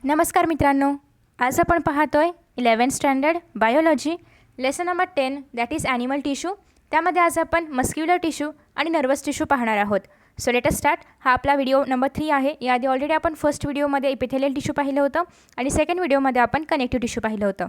नमस्कार मित्रांनो, आज आपण पाहतोय 11th standard biology lesson number 10 that is animal tissue. त्यामध्ये आज आपण मस्क्युलर टिश्यू आणि नर्वस टिश्यू पाहणार आहोत. So let us start. हा आपला व्हिडिओ नंबर 3 आहे. याआधी ऑलरेडी आपण फर्स्ट व्हिडिओमध्ये इपिथेलियल टिश्यू पाहिलं होतं आणि सेकंड व्हिडिओमध्ये आपण कनेक्टिव्ह टिश्यू पाहिलं होतं.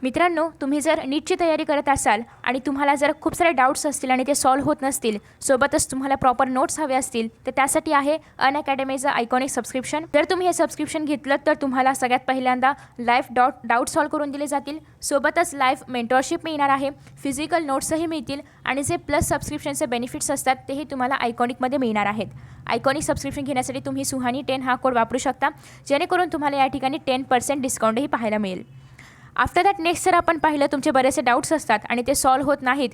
मित्रांनो, तुम्ही जर नीटची तयारी करत असाल आणि तुम्हाला जर खूप सारे डाऊट्स असतील आणि ते सॉल्व्ह होत नसतील, सोबतच तुम्हाला प्रॉपर नोट्स हवे असतील, तर त्यासाठी आहे अनअकॅडमीचं आयकॉनिक सबस्क्रिप्शन. जर तुम्ही हे सबस्क्रिप्शन घेतलं तर तुम्हाला सगळ्यात पहिल्यांदा लाईव्ह डाऊट सॉल्व्ह करून दिले जातील, सोबतच लाईव्ह मेंटॉरशिप मिळणार आहे, फिजिकल नोट्सही मिळतील आणि जे प्लस सबस्क्रिप्शनचे बेनिफिट्स असतात तेही तुम्हाला आयकॉनिकमध्ये मिळणार आहेत. आयकॉनिक सबस्क्रिप्शन घेण्यासाठी तुम्ही सुहानी 10 हा कोड वापरू शकता, जेणेकरून तुम्हाला या ठिकाणी 10% डिस्काउंटही पाहायला मिळेल. आफ्टर दॅट नेक्स्ट जर आपण पाहिलं, तुमचे बरेचसे डाऊट्स असतात आणि ते सॉल्व्ह होत नाहीत.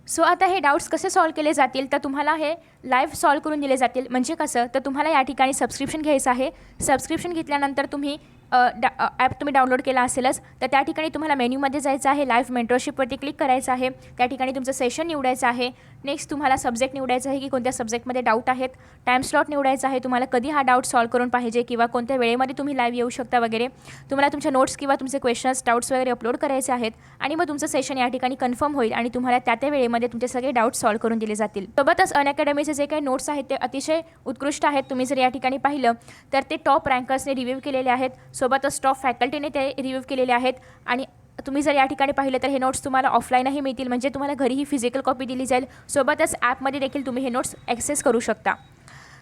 सो आता हे डाऊट्स कसे सॉल्व्ह केले जातील, तर तुम्हाला हे लाईव्ह सॉल्व्ह करून दिले जातील. म्हणजे कसं, तर तुम्हाला या ठिकाणी सबस्क्रिप्शन घ्यायचं आहे. सबस्क्रिप्शन घेतल्यानंतर तुम्ही ॲप तुम्ही डाउनलोड केला असेलच, तर त्या ठिकाणी तुम्हाला मेन्यूमध्ये जायचं आहे, लाईव्ह मेंटरशिपवरती क्लिक करायचं आहे. त्या ठिकाणी तुमचं सेशन निवडायचं आहे. नेक्स्ट तुम्हाला सब्जेक्ट निवडायचं आहे की कोणत्या सब्जेक्टमध्ये डाऊट आहेत. टाईम स्लॉट निवडायचा आहे, तुम्हाला कधी हा डाऊट सॉल्व्ह करून पाहिजे किंवा कोणत्या वेळेमध्ये तुम्ही लाईव्ह येऊ शकता वगैरे. तुम्हाला तुमच्या नोट्स किंवा तुमचे क्वेश्चन्स डाऊट्स वगैरे अपलोड करायचे आहेत आणि मग तुमचं सेशन या ठिकाणी कन्फर्म होईल आणि तुम्हाला त्या वेळेमध्ये तुमचे सगळे डाऊट्स सॉल्व्ह करून दिले जातील. सोबतच अनअकॅडमीचे जे काही नोट्स आहेत ते अतिशय उत्कृष्ट आहेत. तुम्ही जर या ठिकाणी पाहिलं तर ते टॉप रँकर्सने रिव्ह्यू केलेले आहेत, सोबतच टॉप फॅकल्टीने ते रिव्ह्यू केलेले आहेत. आणि तुम्ही जर या ठिकाणी पाहिलं तर हे नोट्स तुम्हाला ऑफलाईनही मिळतील, म्हणजे तुम्हाला घरीही फिजिकल कॉपी दिली जाईल. सोबतच ॲपमध्ये देखील तुम्ही हे नोट्स ॲक्सेस करू शकता.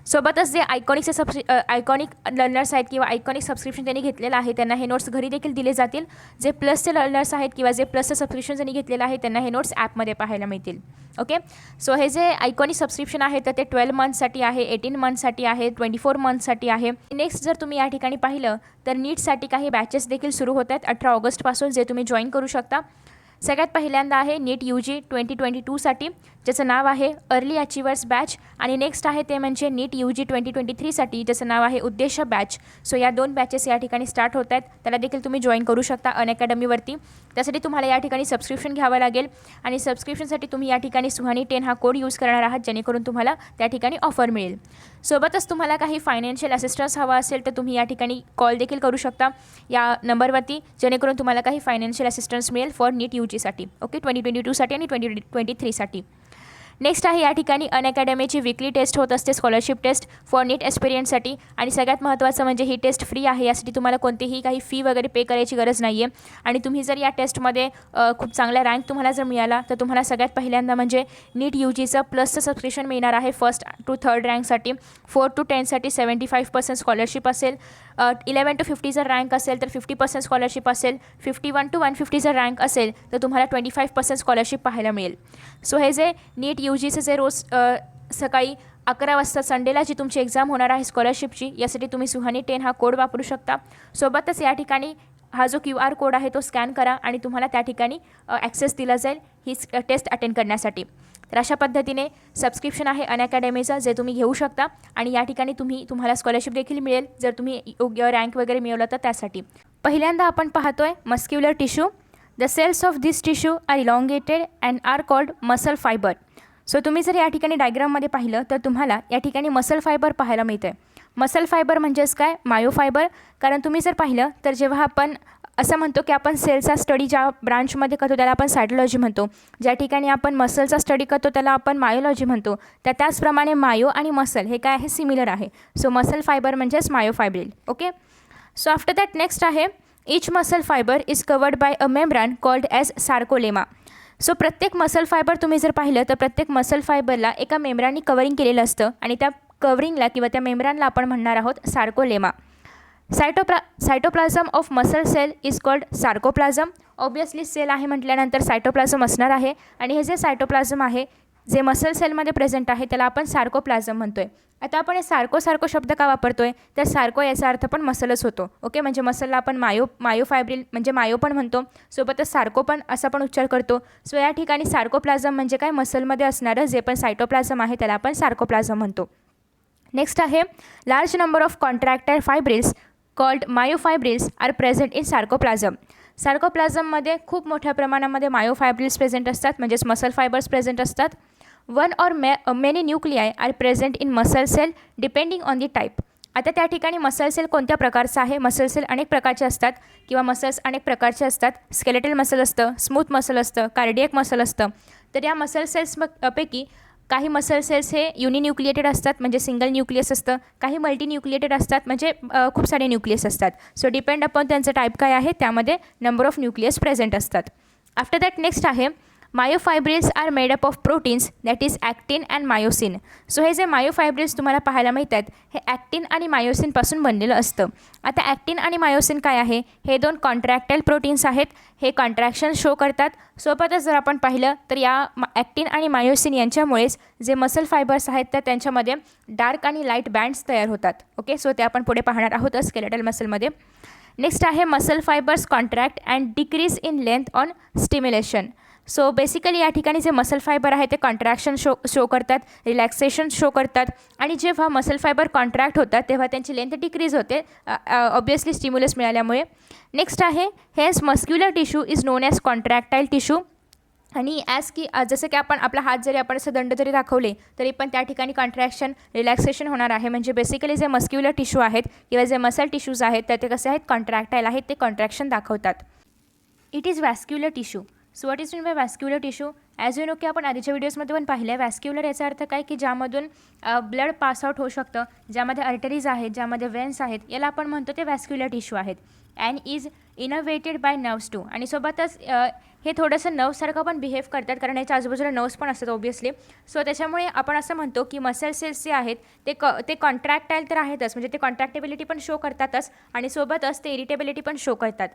सोबतच जे आयकॉनिक लर्नर्स आहेत किंवा आयकॉनिक सबस्क्रिप्शन त्यांनी घेतलेलं आहे, त्यांना हे नोट्स घरी देखील दिले जातील. जे प्लसचे लर्नर्स आहेत किंवा जे प्लसचं सबस्क्रिप्शन त्यांनी घेतलेलं आहे, त्यांना हे नोट्स ॲपमध्ये पाहायला मिळतील. ओके, सो हे जे आयकॉनिक सबस्क्रिप्शन आहे तर ते 12 मंथसाठी आहे, 18 मंथसाठी आहे, 24 मंथसाठी आहे. नेक्स्ट जर तुम्ही या ठिकाणी पाहिलं तर नीटसाठी काही बॅचेस देखील सुरू होत आहेत 18 ऑगस्टपासून, जे तुम्ही जॉईन करू शकता. सगळ्यात पहिल्यांदा आहे नीट UG 2022साठी, ज्याचं नाव आहे अर्ली अचिव्हर्स बॅच. आणि नेक्स्ट आहे ते म्हणजे नीट UG 2023साठी, ज्याचं नाव आहे उद्देश बॅच. सो या 2 बॅचेस या ठिकाणी स्टार्ट होत आहेत. त्याला देखील तुम्ही जॉईन करू शकता अनअकॅडमीवरती. त्यासाठी तुम्हाला या ठिकाणी सबस्क्रिप्शन घ्यावं लागेल आणि सबस्क्रिप्शनसाठी तुम्ही या ठिकाणी सुहानी 10 हा कोड यूज करणार आहात, जेणेकरून तुम्हाला त्या ठिकाणी ऑफर मिळेल. सोबतच तुम्हाला काही फायनान्शियल असिस्टन्स हवा असेल तर तुम्ही या ठिकाणी कॉल देखील करू शकता या नंबरवरती, जेणेकरून तुम्हाला काही फायनान्शियल असिस्टन्स मिळेल फॉर नीट UGसाठी. ओके, 2022साठी आणि 2023साठी. नेक्स्ट आहे या ठिकाणी अनअकॅडमीची वीकली टेस्ट होत असते, स्कॉलरशिप टेस्ट फॉर नीट एस्पिरियंटसाठी. आणि सगळ्यात महत्त्वाचं म्हणजे ही टेस्ट फ्री आहे. यासाठी तुम्हाला कोणतीही काही फी वगैरे पे करायची गरज नाही आहे. आणि तुम्ही जर या टेस्टमध्ये खूप चांगला रँक तुम्हाला जर मिळाला तर तुम्हाला सगळ्यात पहिल्यांदा म्हणजे नीट UGचं प्लसचं सबस्क्रिप्शन मिळणार आहे. 1st to 3rd रँकसाठी, 4 to 10साठी 75% scholarship असेल. 11 to 50 जर रँक असेल तर 50% स्कॉलरशिप असेल. 51 to 150 जर रँक असेल तर तुम्हाला 25% स्कॉलरशिप पाहायला मिळेल. सो हे जे नीट UGचं जे रोज सकाळी 11 वाजता संडेला जी तुमची एक्झाम होणार आहे स्कॉलरशिपची, यासाठी तुम्ही सुहानी 10 हा कोड वापरू शकता. सोबतच या ठिकाणी हा जो QR कोड आहे तो स्कॅन करा आणि तुम्हाला त्या ठिकाणी ॲक्सेस दिला जाईल ही टेस्ट अटेंड करण्यासाठी. तर अशा पद्धतीने सबस्क्रिप्शन आहे अनअकॅडमीचं, जे तुम्ही घेऊ शकता आणि या ठिकाणी तुम्हाला स्कॉलरशिप देखील मिळेल जर तुम्ही योग्य रँक वगैरे मिळवलं तर त्यासाठी. पहिल्यांदा आपण पाहतोय muscular tissue. The cells of this tissue are elongated and are called muscle fibre. So तुम्ही जर या ठिकाणी डायग्राममध्ये पाहिलं तर तुम्हाला या ठिकाणी मसल फायबर पाहायला मिळतं आहे. मसल फायबर म्हणजेच काय, मायोफायबर. कारण तुम्ही जर पाहिलं तर जेव्हा आपण असं म्हणतो की आपण सेलचा स्टडी ज्या ब्रांचमध्ये करतो त्याला आपण सायटोलॉजी म्हणतो, ज्या ठिकाणी आपण मसलचा स्टडी करतो त्याला आपण मायोलॉजी म्हणतो. तर त्याचप्रमाणे मायो आणि मसल हे काय आहे, सिमिलर आहे. सो मसल फायबर म्हणजेच myofibril. Okay, so after that next आहे each muscle fibre is covered by a membrane called as sarcolemma. So प्रत्येक मसल फायबर तुम्ही जर पाहिलं तर प्रत्येक मसल फायबरला एका मेम्ब्राननी कवरिंग केलेलं असतं आणि त्या कवरिंगला किंवा त्या मेम्ब्रानला आपण म्हणणार आहोत sarcolemma. Cytoplasm of muscle cell is called sarcoplasm. Obviously cell आहे म्हटल्यानंतर सायटोप्लाझम असणार आहे आणि हे जे सायटोप्लाझम आहे जे मसल सेलमध्ये प्रेझेंट आहे त्याला आपण सार्कोप्लाझम म्हणतोय. आता आपण हे सार्को शब्द का वापरतोय, तर सार्को याचा अर्थ पण मसलच होतो. ओके, म्हणजे मसलला आपण मायोफायब्रिल म्हणजे मायो पण म्हणतो, सोबतच सार्को पण असा पण उच्चार करतो. सो या ठिकाणी सार्कोप्लाझम म्हणजे काय, मसलमध्ये असणारं जे पण सायटोप्लाझम आहे त्याला आपण सार्कोप्लाझम म्हणतो. नेक्स्ट आहे large number of contractile fibrils called myofibrils are present in sarcoplasm. सार्कोप्लाझममध्ये खूप मोठ्या प्रमाणामध्ये मायोफायब्रिल्स प्रेझेंट असतात, म्हणजेच मसल फायबर्स प्रेझेंट असतात. One or many nuclei are present in muscle cell depending on the type. आता त्या ठिकाणी मसल सेल कोणत्या प्रकारचा आहे? मसल सेल अनेक प्रकारचे असतात किंवा मसल्स अनेक प्रकारचे असतात. स्केलेटल मसल असतं, स्मूथ मसल असतं, कार्डियक मसल असतं. तर या मसल सेल्स पैकी काही मसल सेल्स हे युनिन्यूक्लिएटेड असतात म्हणजे सिंगल न्यूक्लियस असतं, काही मल्टीन्यूक्लिएटेड असतात म्हणजे खूप सारे न्यूक्लियस असतात. सो डिपेंड अपॉन त्यांचं टाईप काय आहे त्यामध्ये नंबर ऑफ न्यूक्लियस प्रेझेंट असतात. आफ्टर दॅट नेक्स्ट आहे myofibrils are made up of proteins that is actin and myosin. So हे जे मायोफायब्रिल्स तुम्हाला पाहायला मिळतात हे ॲक्टिन आणि मायोसिनपासून बनलेलं असतं. आता ॲक्टिन आणि मायोसिन काय आहे? हे दोन कॉन्ट्रॅक्टाईल प्रोटीन्स आहेत. हे कॉन्ट्रॅक्शन शो करतात. सोबतच जर आपण पाहिलं तर या ॲक्टिन आणि मायोसिन यांच्यामुळेच जे मसल फायबर्स आहेत तर त्यांच्यामध्ये डार्क आणि लाईट बँड्स तयार होतात. ओके, सो ते आपण पुढे पाहणार आहोत स्केलेटल मसलमध्ये. नेक्स्ट आहे muscle fibres contract and decrease in length on stimulation. So basically या ठिकाणी जे मसल फायबर आहे ते कॉन्ट्रॅक्शन शो करतात, रिलॅक्सेशन शो करतात आणि जेव्हा मसल फायबर कॉन्ट्रॅक्ट होतात तेव्हा त्यांची लेंथ डिक्रीज होते ऑब्वियसली स्टिम्युलस मिळाल्यामुळे. नेक्स्ट आहे hence muscular tissue is known as contractile tissue. आणि ॲज की जसं की आपण आपला हात जरी आपण असं दंड जरी दाखवले तरी पण त्या ठिकाणी कॉन्ट्रॅक्शन रिलॅक्सेशन होणार आहे. म्हणजे बेसिकली जे मस्क्युलर टिश्यू आहेत किंवा जे मसल टिश्यूज आहेत तर ते कसे आहेत? कॉन्ट्रॅक्टाईल आहेत, ते कॉन्ट्रॅक्शन दाखवतात. It is vascular tissue. So what is mean by vascular tissue? As you know की आपण आधीच्या व्हिडिओजमध्ये पण पाहिलं आहे वॅस्क्युलर याचा अर्थ काय की ज्यामधून ब्लड पास आउट होऊ शकतं, ज्यामध्ये आर्टरीज आहेत, ज्यामध्ये वेन्स आहेत, याला आपण म्हणतो ते वॅस्क्युलर टिश्यू आहेत. And is innovated by nerves too. आणि सोबतच हे थोडंसं नर्वसारखं पण बिहेव करतात कारण याच्या आजूबाजूला नर्व्स पण असतात ऑब्वियसली. सो त्याच्यामुळे आपण असं म्हणतो की मसल सेल्स जे आहेत ते कॉन्ट्रॅक्टाईल तर आहेतच म्हणजे ते कॉन्ट्रॅक्टेबिलिटी पण शो करतातच आणि सोबतच ते इरिटेबिलिटी पण शो करतात.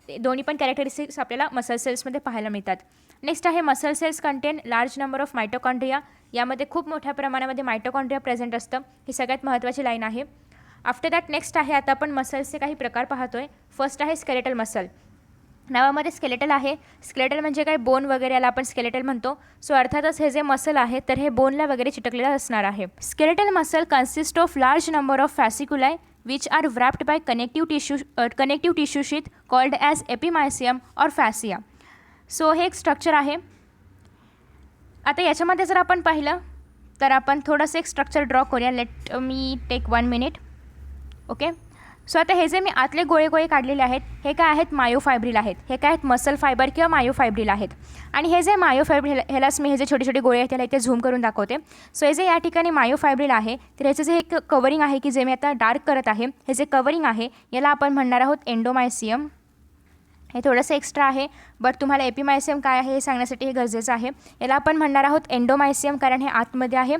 दोन्ही पण कॅरेक्टरिस्टिक्स आपल्याला मसल सेल्समध्ये पाहायला मिळतात. नेक्स्ट आहे muscle cells contain large number of mitochondria. यामध्ये खूप मोठ्या प्रमाणामध्ये मायटोकॉन्ड्रिया प्रेझेंट असतं. ही सगळ्यात महत्त्वाची लाईन आहे. आफ्टर दॅट नेक्स्ट आहे आता आपण मसल्सचे काही प्रकार पाहतोय. फर्स्ट आहे स्केलेटल मसल. नावामध्ये स्केलेटल आहे. स्केलेटल म्हणजे काय? बोन वगैरे याला आपण स्केलेटल म्हणतो. सो अर्थातच हे जे मसल आहे तर हे बोनला वगैरे चिटकलेलं असणार आहे. Skeletal muscle consist of large number of fasciculi which are wrapped by connective tissue sheath called as epimysium or fascia. So हे एक स्ट्रक्चर आहे. आता याच्यामध्ये जर आपण पाहिलं तर आपण थोडंसं एक स्ट्रक्चर ड्रॉ करूया. Let me take 1 minute. Okay, so आता हे जे मी आतले गोळे काढलेले आहेत हे काय आहेत? मायोफायब्रिल आहेत. हे काय आहेत? मसल फायबर किंवा मायोफायब्रिल आहेत. आणि हे जे मायोफायब्रिल ह्यालाच मी हे जे छोटे छोटे गोळे आहेत त्याला इथे झूम करून दाखवते. सो हे जे या ठिकाणी मायोफायब्रिल आहे तर ह्याचं जे एक कवरिंग आहे की जे मी आता डार्क करत आहे हे जे कवरिंग आहे याला आपण म्हणणार आहोत एंडोमायसियम. हे थोडंसं एक्स्ट्रा आहे बट तुम्हाला एपिमायसियम काय आहे हे सांगण्यासाठी हे गरजेचं आहे. याला आपण म्हणणार आहोत एंडोमायसियम कारण हे आतमध्ये आहे.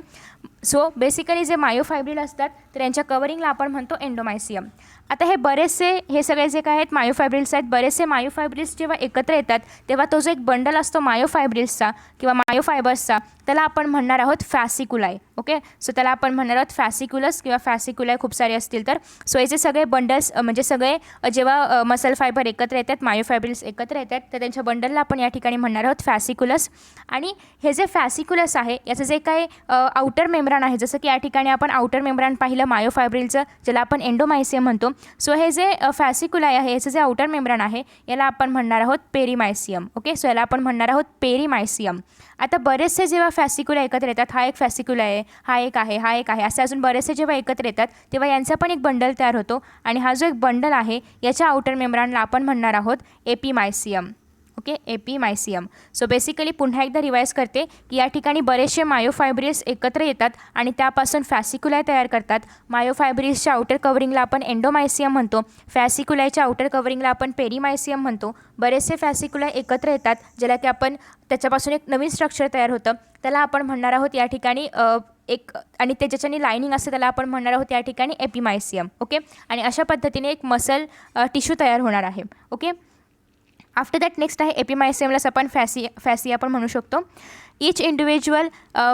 सो बेसिकली जे मायोफायब्रिल असतात तर यांच्या कवरिंगला आपण म्हणतो एंडोमायसियम. आता हे बरेचसे हे सगळे जे काय आहेत मायोफायब्रिल्स आहेत, बरेचसे मायोफायब्रिल्स जेव्हा एकत्र येतात तेव्हा तो जो एक बंडल असतो मायोफायब्रिल्सचा किंवा मायोफायबर्सचा त्याला आपण म्हणणार आहोत फॅसिकुलाय. ओके, सो त्याला आपण म्हणणार आहोत फॅसिक्युलस किंवा फॅसिकुलाय खूप सारे असतील तर. सो याचे सगळे बंडल्स म्हणजे सगळे जेव्हा मसल फायबर एकत्र येतात, मायोफायब्रिल्स एकत्र येतात तर त्यांच्या बंडलला आपण या ठिकाणी म्हणणार आहोत फॅसिक्युलस. आणि हे जे फॅसिक्युलस आहे याचं जे काही आउटर मेम्ब्रान आहे जसं की या ठिकाणी आपण आउटर मेम्ब्रान पाहिलं मायोफायब्रिलचं ज्याला आपण एंडोमायसियम म्हणतो. सो हे जे फॅसिकुलाय आहे याचं जे आउटर मेम्ब्रान आहे याला आपण म्हणणार आहोत पेरीमायसियम. ओके, सो याला आपण म्हणणार आहोत पेरीमायसियम. आता बरेचसे जेव्हा फॅसिकुला एकत्र येतात, हा एक फॅसिकुला आहे, हा एक आहे असे अजून बरेचसे जेव्हा एकत्र येतात तेव्हा यांचा पण एक बंडल तयार होतो आणि हा जो एक बंडल आहे याच्या आउटर मेम्ब्रानला आपण म्हणणार आहोत एपिमायसियम. ओके, एपिमायसियम. सो बेसिकली पुन्हा एकदा रिवाईज करते की या ठिकाणी बरेचसे मायोफायब्रिल्स एकत्र येतात आणि त्यापासून फॅसिकुलाय तयार करतात. मायोफायब्रिल्सच्या आउटर कवरिंगला आपण एंडोमायसियम म्हणतो, फॅसिकुलायच्या आउटर कवरिंगला आपण पेरीमायसियम म्हणतो. बरेचसे फॅसिकुलाय एकत्र येतात ज्याला की आपण त्याच्यापासून एक नवीन स्ट्रक्चर तयार होतं त्याला आपण म्हणणार आहोत या ठिकाणी एक आणि ते ज्याच्याने लायनिंग असते त्याला आपण म्हणणार आहोत या ठिकाणी एपिमायसियम. ओके, आणि अशा पद्धतीने एक मसल टिश्यू तयार होणार आहे. ओके, आफ्टर दॅट नेक्स्ट आहे एपिमायसियमलाच आपण फॅसिया पण म्हणू शकतो. Each individual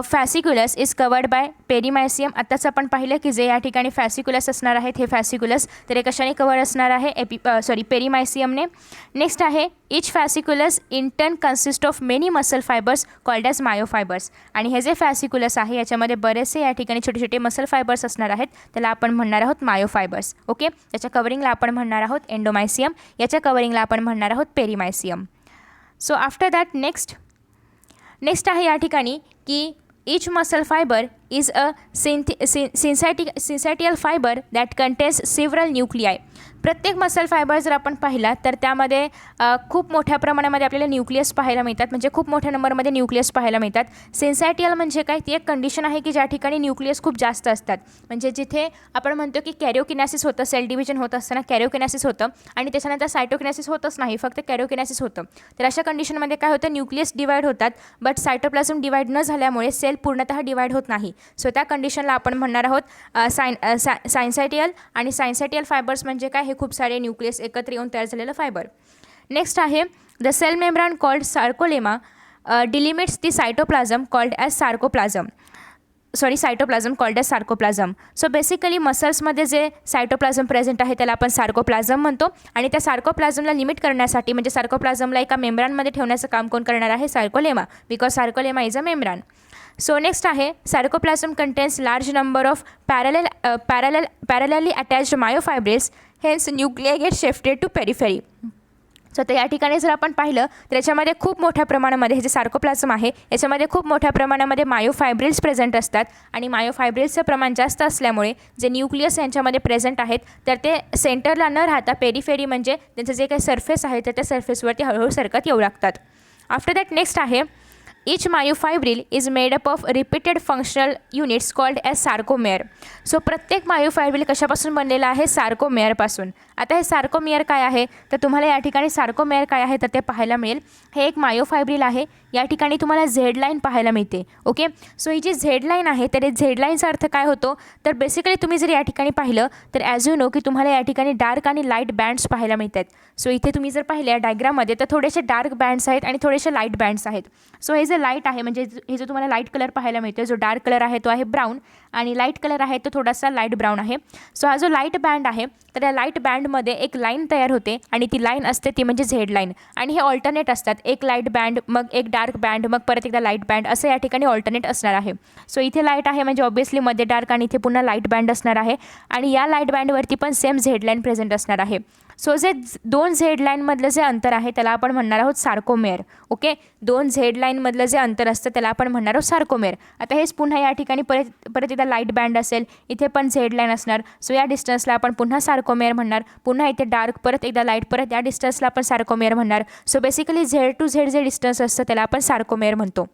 fasciculus is covered by perimysium. आत्ताच आपण पाहिलं की जे या ठिकाणी फॅसिक्युलस असणार आहेत हे फॅसिक्युलस तर हे कशाने कवर असणार आहे? पेरीमायसियमने. नेक्स्ट आहे each fasciculus in turn consist of many muscle fibres called as myofibres. आणि हे जे फॅसिक्युलस आहे याच्यामध्ये बरेचसे या ठिकाणी छोटे छोटे मसल फायबर्स असणार आहेत त्याला आपण म्हणणार आहोत मायोफायबर्स. ओके, त्याच्या कवरिंगला आपण म्हणणार आहोत एंडोमायसियम, याच्या कवरिंगला आपण म्हणणार आहोत पेरीमायसियम. सो आफ्टर दॅट नेक्स्ट आहे या ठिकाणी की each muscle fibre is a syncytial fiber that contains several nuclei. प्रत्येक मसल फायबर जर आपण पाहिला तर त्यामध्ये खूप मोठ्या प्रमाणामध्ये आपल्याला न्यूक्लियस पाहायला मिळतात, म्हणजे खूप मोठ्या नंबरमध्ये न्यूक्लियस पाहायला मिळतात. सिन्सायटियल म्हणजे काय, ती एक कंडिशन आहे की ज्या ठिकाणी न्यूक्लियस खूप जास्त असतात, म्हणजे जिथे आपण म्हणतो की कॅरिओकिनेसिस होतं, सेल डिव्हिजन होत असताना कॅरिओकिनेसिस होतं आणि त्याच्यानंतर सायटोकिनेसिस होतच नाही, फक्त कॅरिओकिनेसिस होतं. तर अशा कंडिशनमध्ये काय होतं, न्यूक्लियस डिवाइड होतात बट सायटोप्लाझम डिवाइड न झाल्यामुळे सेल पूर्णतः डिवाइड होत नाही. सो त्या कंडिशनला आपण म्हणणार आहोत सायन्सायटियल. आणि सायन्सायटियल फायबर्स म्हणजे काय, हे खूप सारे न्यूक्लियस एकत्र येऊन तयार झालेलं फायबर. नेक्स्ट आहे the cell membrane called sarcolemma delimits the cytoplasm called as sarcoplasm called as sarcoplasm. So basically मसल्समध्ये जे सायटोप्लाझम प्रेझेंट आहे त्याला आपण सार्कोप्लाझम म्हणतो, आणि त्या सार्कोप्लाझमला लिमिट करण्यासाठी म्हणजे सार्कोप्लाझमला एका मेम्ब्रानमध्ये ठेवण्याचं काम कोण करणार आहे, sarcolemma, because sarcolemma is a membrane. So next आहे sarcoplasm contains large number of parallelly attached myofibrils, hence nuclei get shifted to periphery. So तर या ठिकाणी जर आपण पाहिलं तर याच्यामध्ये खूप मोठ्या प्रमाणामध्ये हे जे सार्कोप्लाझम आहे याच्यामध्ये खूप मोठ्या प्रमाणामध्ये मायोफायब्रिल्स प्रेझेंट असतात, आणि मायोफायब्रिल्सचं प्रमाण जास्त असल्यामुळे जे न्यूक्लियस यांच्यामध्ये प्रेझेंट आहेत तर ते सेंटरला न राहता पेरिफेरी म्हणजे त्यांचं जे काही सरफेस आहे तर त्या सरफेसवरती हळूहळू सरकत येऊ लागतात. आफ्टर दॅट नेक्स्ट आहे each myofibril is made up of repeated functional units called as sarcomere. So प्रत्येक मायोफायब्रिल कशापासून बनलेला आहे, सार्कोमेअरपासून. आता हे सार्कोमेअर काय आहे तर तुम्हाला या ठिकाणी सार्कोमेअर काय आहे तर ते पाहायला मिळेल. हे एक मायोफायब्रिल आहे, या ठिकाणी तुम्हाला झेड लाईन पाहायला मिळते. ओके, सो ही जी झेड लाईन आहे तर झेड लाईनचा अर्थ काय होतो तर बेसिकली तुम्ही जर या ठिकाणी पाहिलं तर ॲज यू नो की तुम्हाला या ठिकाणी डार्क आणि लाईट बँड्स पाहायला मिळतात. सो इथे तुम्ही जर पाहिले या डायग्राममध्ये तर थोडेसे डार्क बँड्स आहेत आणि थोडेसे लाईट बँड्स आहेत. सो हे जे लाईट आहे म्हणजे हे जो तुम्हाला लाईट कलर पाहायला मिळतो, जो डार्क कलर आहे तो आहे ब्राऊन आणि लाईट कलर आहे तो थोडासा लाईट ब्राऊन आहे. सो हा जो लाईट बँड आहे तर या लाईट बँडमध्ये एक लाईन तयार होते आणि ती लाईन असते ती म्हणजे झेड लाईन, आणि हे ऑल्टरनेट असतात, एक लाईट बँड मग एक डार्क बँड मग परत एकदा लाईट बँड असं या ठिकाणी ऑल्टरनेट असणार आहे. सो इथे लाईट आहे म्हणजे ऑब्व्हियसली मध्ये डार्क आणि इथे पुन्हा लाईट बँड असणार आहे, आणि या लाईट बँडवरती पण सेम झेड लाईन प्रेझेंट असणार आहे. सो जे दोन झेड लाईनमधलं जे अंतर आहे त्याला आपण म्हणणार आहोत सार्कोमेअर. ओके, दोन झेड लाईनमधलं जे अंतर असतं त्याला आपण म्हणणार आहोत सार्कोमेअर. आता हेच पुन्हा या ठिकाणी परत एकदा लाईट बँड असेल, इथे पण झेड लाईन असणार, सो या डिस्टन्सला आपण पुन्हा सार्कोमेअर म्हणणार. पुन्हा इथे डार्क परत एकदा लाईट परत या डिस्टन्सला आपण सार्कोमेअर म्हणणार. So basically Z to Z जे डिस्टन्स असतं त्याला आपण सार्कोमेअर म्हणतो.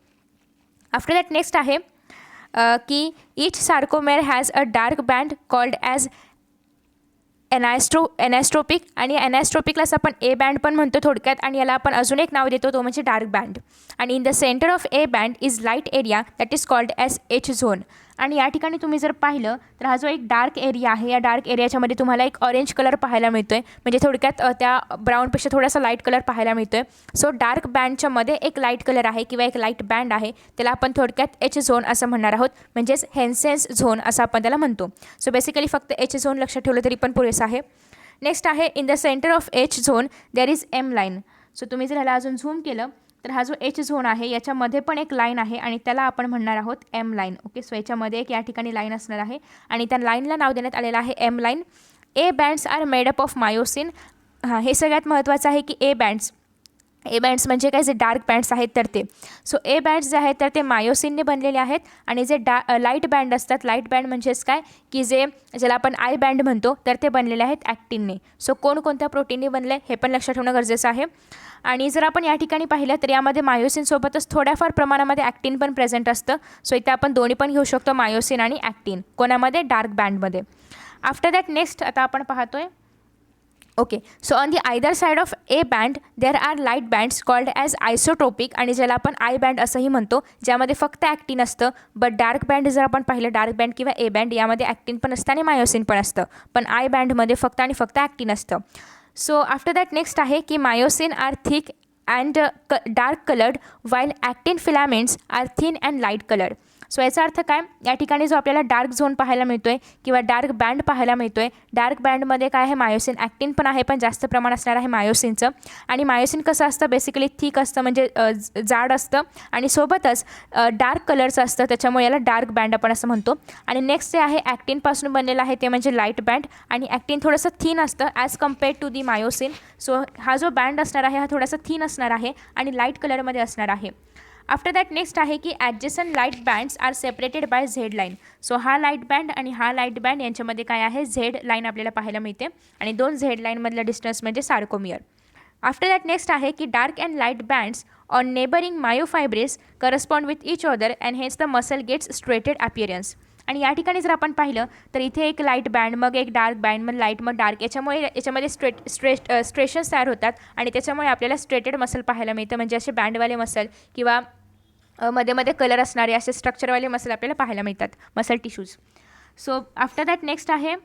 आफ्टर दॅट नेक्स्ट आहे की each sarcomere has a dark band called as anisotropic, आणि एनॅस्ट्रोपिकलाच आपण ए बँड पण म्हणतो थोडक्यात, आणि याला आपण अजून एक नाव देतो तो म्हणजे डार्क बँड. आणि in the centre of A band is light area that is called as H zone. आणि या ठिकाणी तुम्ही जर पाहिलं तर हा जो एक डार्क एरिया आहे या डार्क एरियाच्यामध्ये तुम्हाला एक ऑरेंज कलर पाहायला मिळतो आहे, म्हणजे थोडक्यात त्या ब्राऊनपेक्षा थोडासा लाईट कलर पाहायला मिळतो आहे. सो डार्क बँडच्या मध्ये एक लाईट कलर आहे किंवा एक लाईट बँड आहे, त्याला आपण थोडक्यात एच झोन असं म्हणणार आहोत, म्हणजेच हेन्सेन्स झोन असं आपण त्याला म्हणतो. सो बेसिकली फक्त एच झोन लक्षात ठेवलं तरी पण पुरेसं आहे. नेक्स्ट आहे in the centre of H zone there is M line. So तुम्ही जर ह्याला अजून झूम केलं तर हा जो एच झोन आहे याच्यामध्ये पण एक लाईन आहे आणि त्याला आपण म्हणणार आहोत एम लाईन. ओके, सो याच्यामध्ये एक या ठिकाणी लाईन असणार आहे आणि त्या लाईनला नाव देण्यात आलेलं आहे M line. A bands are made up of myosin. हे सगळ्यात महत्त्वाचं आहे की ए बँड्स म्हणजे काय, जे डार्क बँड्स आहेत तर ते. सो ए बँड्स जे आहेत तर ते मायोसिनने बनलेले आहेत, आणि जे लाईट बँड असतात, लाईट बँड म्हणजेच काय की ज्याला आपण आय बँड म्हणतो तर ते बनलेले आहेत ॲक्टिनने. सो कोणकोणत्या प्रोटीनने बनले हे पण लक्षात ठेवणं गरजेचं आहे. आणि जर आपण या ठिकाणी पाहिलं तर यामध्ये मायोसिनसोबतच थोड्याफार प्रमाणामध्ये ॲक्टिन पण प्रेझेंट असतं. सो इथे आपण दोन्ही पण घेऊ शकतो, मायोसिन आणि ॲक्टिन. कोणामध्ये, डार्क बँडमध्ये. आफ्टर दॅट नेक्स्ट आता आपण पाहतोय okay, so on the either side of A band there are light bands called as isotropic, आणि ज्याला आपण आय बँड असंही म्हणतो, ज्यामध्ये फक्त ॲक्टिन असतं. बट डार्क बँड जर आपण पाहिलं, डार्क बँड किंवा ए बँड यामध्ये ॲक्टिन पण असतं आणि मायोसिन पण असतं, पण आय बँडमध्ये फक्त आणि फक्त ॲक्टिन असतं. सो आफ्टर दॅट नेक्स्ट आहे की myosin are thick and dark coloured while actin filaments are thin and light coloured. So याचा अर्थ काय, या ठिकाणी जो आपल्याला डार्क झोन पाहायला मिळतो आहे किंवा डार्क बँड पाहायला मिळतो आहे, डार्क बँडमध्ये काय आहे, मायोसिन. ॲक्टिन पण आहे पण जास्त प्रमाण असणार आहे मायोसिनचं. आणि मायोसिन कसं असतं, बेसिकली थिक असतं म्हणजे जाड असतं, आणि सोबतच डार्क कलरचं असतं, त्याच्यामुळे याला डार्क बँड आपण असं म्हणतो. आणि नेक्स्ट जे आहे ॲक्टिनपासून बनलेलं आहे ते म्हणजे लाईट बँड, आणि ॲक्टिन थोडंसं थिन असतं as compared to the myosin. So हा जो बँड असणार आहे हा थोडासा थिन असणार आहे आणि लाईट कलरमध्ये असणार आहे. आफ्टर दॅट नेक्स्ट आहे की adjacent light bands are separated by Z line. So हा लाईट बँड आणि हा लाईट बँड यांच्यामध्ये काय आहे, झेड लाईन आपल्याला पाहायला मिळते आणि दोन झेड लाईनमधला डिस्टन्स म्हणजे सार्कोमियर. आफ्टर दॅट नेक्स्ट आहे की dark and light bands on neighbouring myofibrils correspond with each other and hence the muscle gets striated appearance. आणि या ठिकाणी जर आपण पाहिलं तर इथे एक लाईट बँड, मग एक डार्क बँड, मग लाईट, मग डार्क, याच्यामध्ये स्ट्रेशन्स तयार होतात आणि त्याच्यामुळे आपल्याला स्ट्रेटेड मसल पाहायला मिळतं. म्हणजे असे बँडवाले मसल किंवा मध्ये मध्ये कलर असणारे असे स्ट्रक्चरवाले मसल आपल्याला पाहायला मिळतात, muscle tissues. So after that next आहे